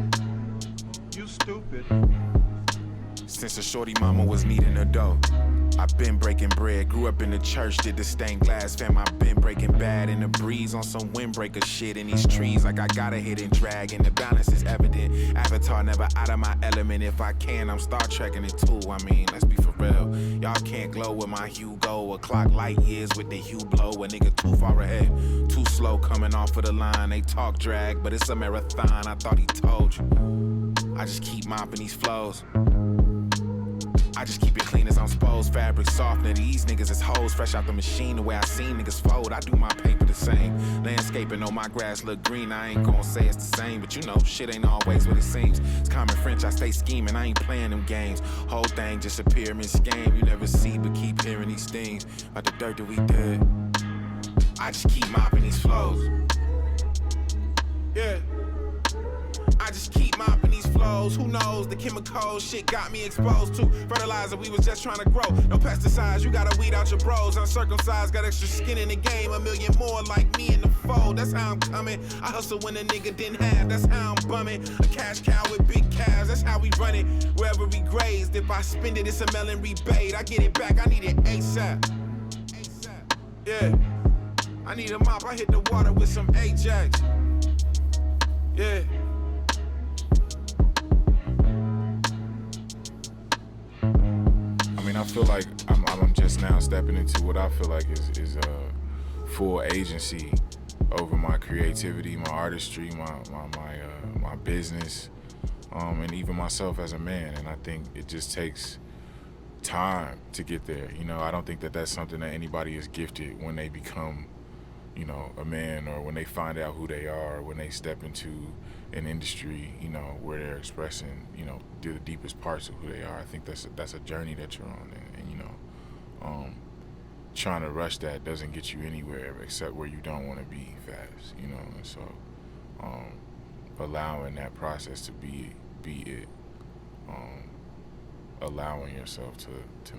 you stupid. Since a shorty mama was needing a dough, I've been breaking bread, grew up in the church, did the stained glass fam. I've been breaking bad in the breeze on some windbreaker shit in these trees. Like I got a hidden dragon, the balance is evident. Avatar never out of my element. If I can, I'm Star Trekking it too. I mean, let's be for real. Y'all can't glow with my hue go. A clock light years with the hue blow. A nigga too far ahead, too slow coming off of the line. They talk drag, but it's a marathon. I thought he told you. I just keep mopping these flows. I just keep it clean as I'm supposed. Fabric softener, these niggas is hoes. Fresh out the machine, the way I seen niggas fold. I do my paper the same. Landscaping on my grass look green. I ain't gon' say it's the same, but shit ain't always what it seems. It's common French, I stay scheming. I ain't playing them games. Whole thing just a pyramid scheme. You never see, but keep hearing these things about the dirt that we did. I just keep mopping these flows. Yeah. I just keep mopping these flows. Who knows? The chemical shit got me exposed to fertilizer. We was just trying to grow. No pesticides. You gotta weed out your bros. Uncircumcised, got extra skin in the game. A million more like me in the fold. That's how I'm coming. I hustle when a nigga didn't have. That's how I'm bumming. A cash cow with big calves. That's how we run it. Wherever we grazed. If I spend it, it's a melon rebate. I get it back. I need it ASAP. Yeah. I need a mop. I hit the water with some Ajax. Yeah. I feel like I'm just now stepping into what I feel like is full agency over my creativity, my artistry, my business, and even myself as a man. And I think it just takes time to get there. I don't think that that's something that anybody is gifted when they become, a man, or when they find out who they are, or when they step into an industry, where they're expressing, the deepest parts of who they are. I think that's a journey that you're on, and trying to rush that doesn't get you anywhere except where you don't want to be fast, you know. And so allowing that process to be it, allowing yourself to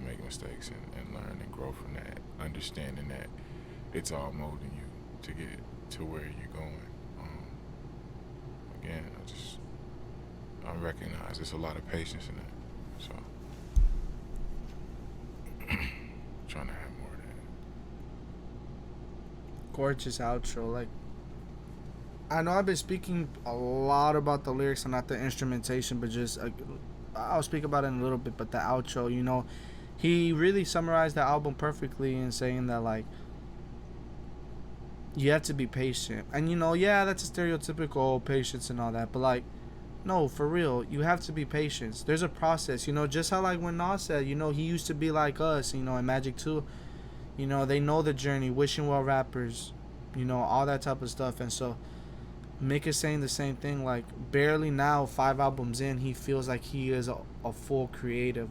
make mistakes and learn and grow from that, understanding that it's all molding you to get to where you're going. Again, I recognize there's a lot of patience in that, so trying to have more of that. Gorgeous outro. Like, I know I've been speaking a lot about the lyrics and not the instrumentation, but just I'll speak about it in a little bit. But the outro, you know, he really summarized the album perfectly in saying that, like, you have to be patient. And, you know, yeah, that's a stereotypical patience and all that, but, like, no, for real, you have to be patient. There's a process, you know, just how, like, when Nas said, you know, he used to be like us, you know, in Magic 2, you know, they know the journey, Wishing Well rappers, you know, all that type of stuff. And so Mick is saying the same thing, like, barely now, 5 albums in, he feels like he is a full creative,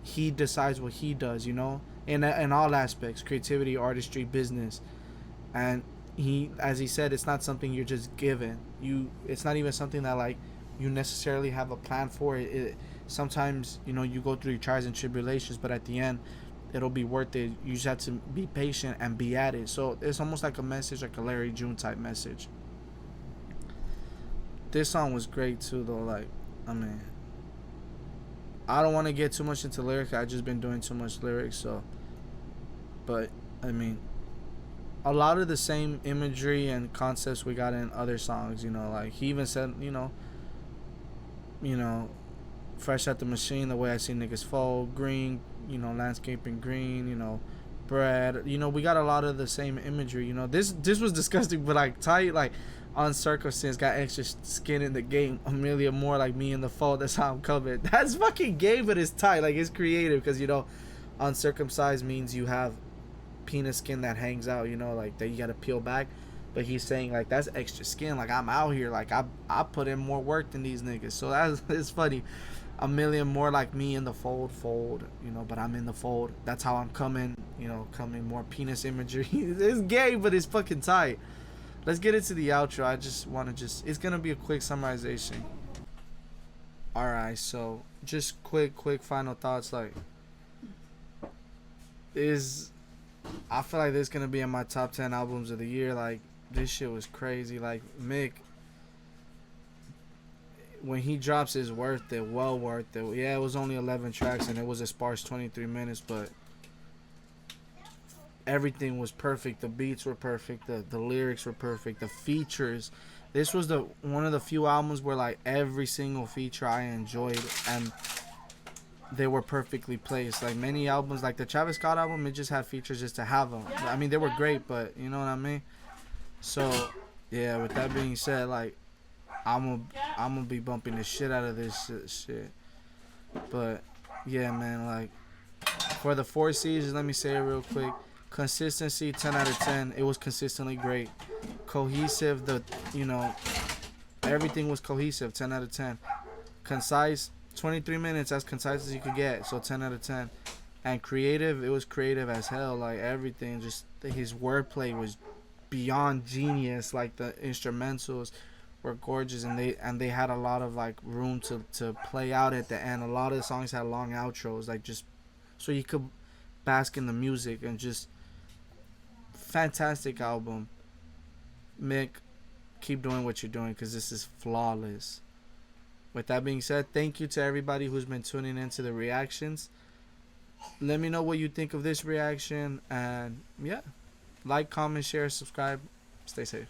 he decides what he does, you know, in all aspects, creativity, artistry, business. And he, as he said, it's not something you're just given. It's not even something that, like, you necessarily have a plan for. Sometimes, you know, you go through your trials and tribulations, but at the end, it'll be worth it. You just have to be patient and be at it. So it's almost like a message, like a Larry June type message. This song was great too, though. Like, I mean, I don't want to get too much into lyrics. I've just been doing too much lyrics, so. But I mean, a lot of the same imagery and concepts we got in other songs, you know, like he even said, you know, fresh at the machine, the way I see niggas fold, green, you know, landscaping green, you know, bread, you know, we got a lot of the same imagery, you know. This was disgusting, but like tight, like Uncircumcised got extra skin in the game, a million more like me in the fold, that's how I'm covered. That's fucking gay, but it's tight, like it's creative, because, you know, uncircumcised means you have penis skin that hangs out, you know, like that you gotta peel back. But he's saying, like, that's extra skin, like I'm out here, like I put in more work than these niggas. So it's funny, a million more like me in the fold, you know, but I'm in the fold, that's how I'm coming, you know, coming more penis imagery. It's gay, but it's fucking tight. Let's get into the outro. I just want to it's gonna be a quick summarization. Alright, so just quick final thoughts. Like, I feel like this is gonna be in my top 10 albums of the year. Like, this shit was crazy. Like, Mick, when he drops, is worth it, well worth it. Yeah, it was only 11 tracks and it was a sparse 23 minutes, but everything was perfect. The beats were perfect, the lyrics were perfect, the features. This was one of the few albums where, like, every single feature I enjoyed and they were perfectly placed. Like, many albums, like the Travis Scott album, it just had features just to have them. I mean, they were great, but you know what I mean? So, yeah, with that being said, like, I'm gonna be bumping the shit out of this shit. But, yeah, man, like, for the 4 seasons, let me say it real quick. Consistency, 10 out of 10. It was consistently great. Cohesive, you know, everything was cohesive, 10 out of 10. Concise, 23 minutes, as concise as you could get, so 10 out of 10. And creative, it was creative as hell. Like, everything, just his wordplay was beyond genius. Like, the instrumentals were gorgeous, and they had a lot of, like, room to play out at the end. A lot of the songs had long outros, like, just so you could bask in the music. And just fantastic album. Mick, keep doing what you're doing, because this is flawless. With that being said, thank you to everybody who's been tuning into the reactions. Let me know what you think of this reaction. And yeah, like, comment, share, subscribe. Stay safe.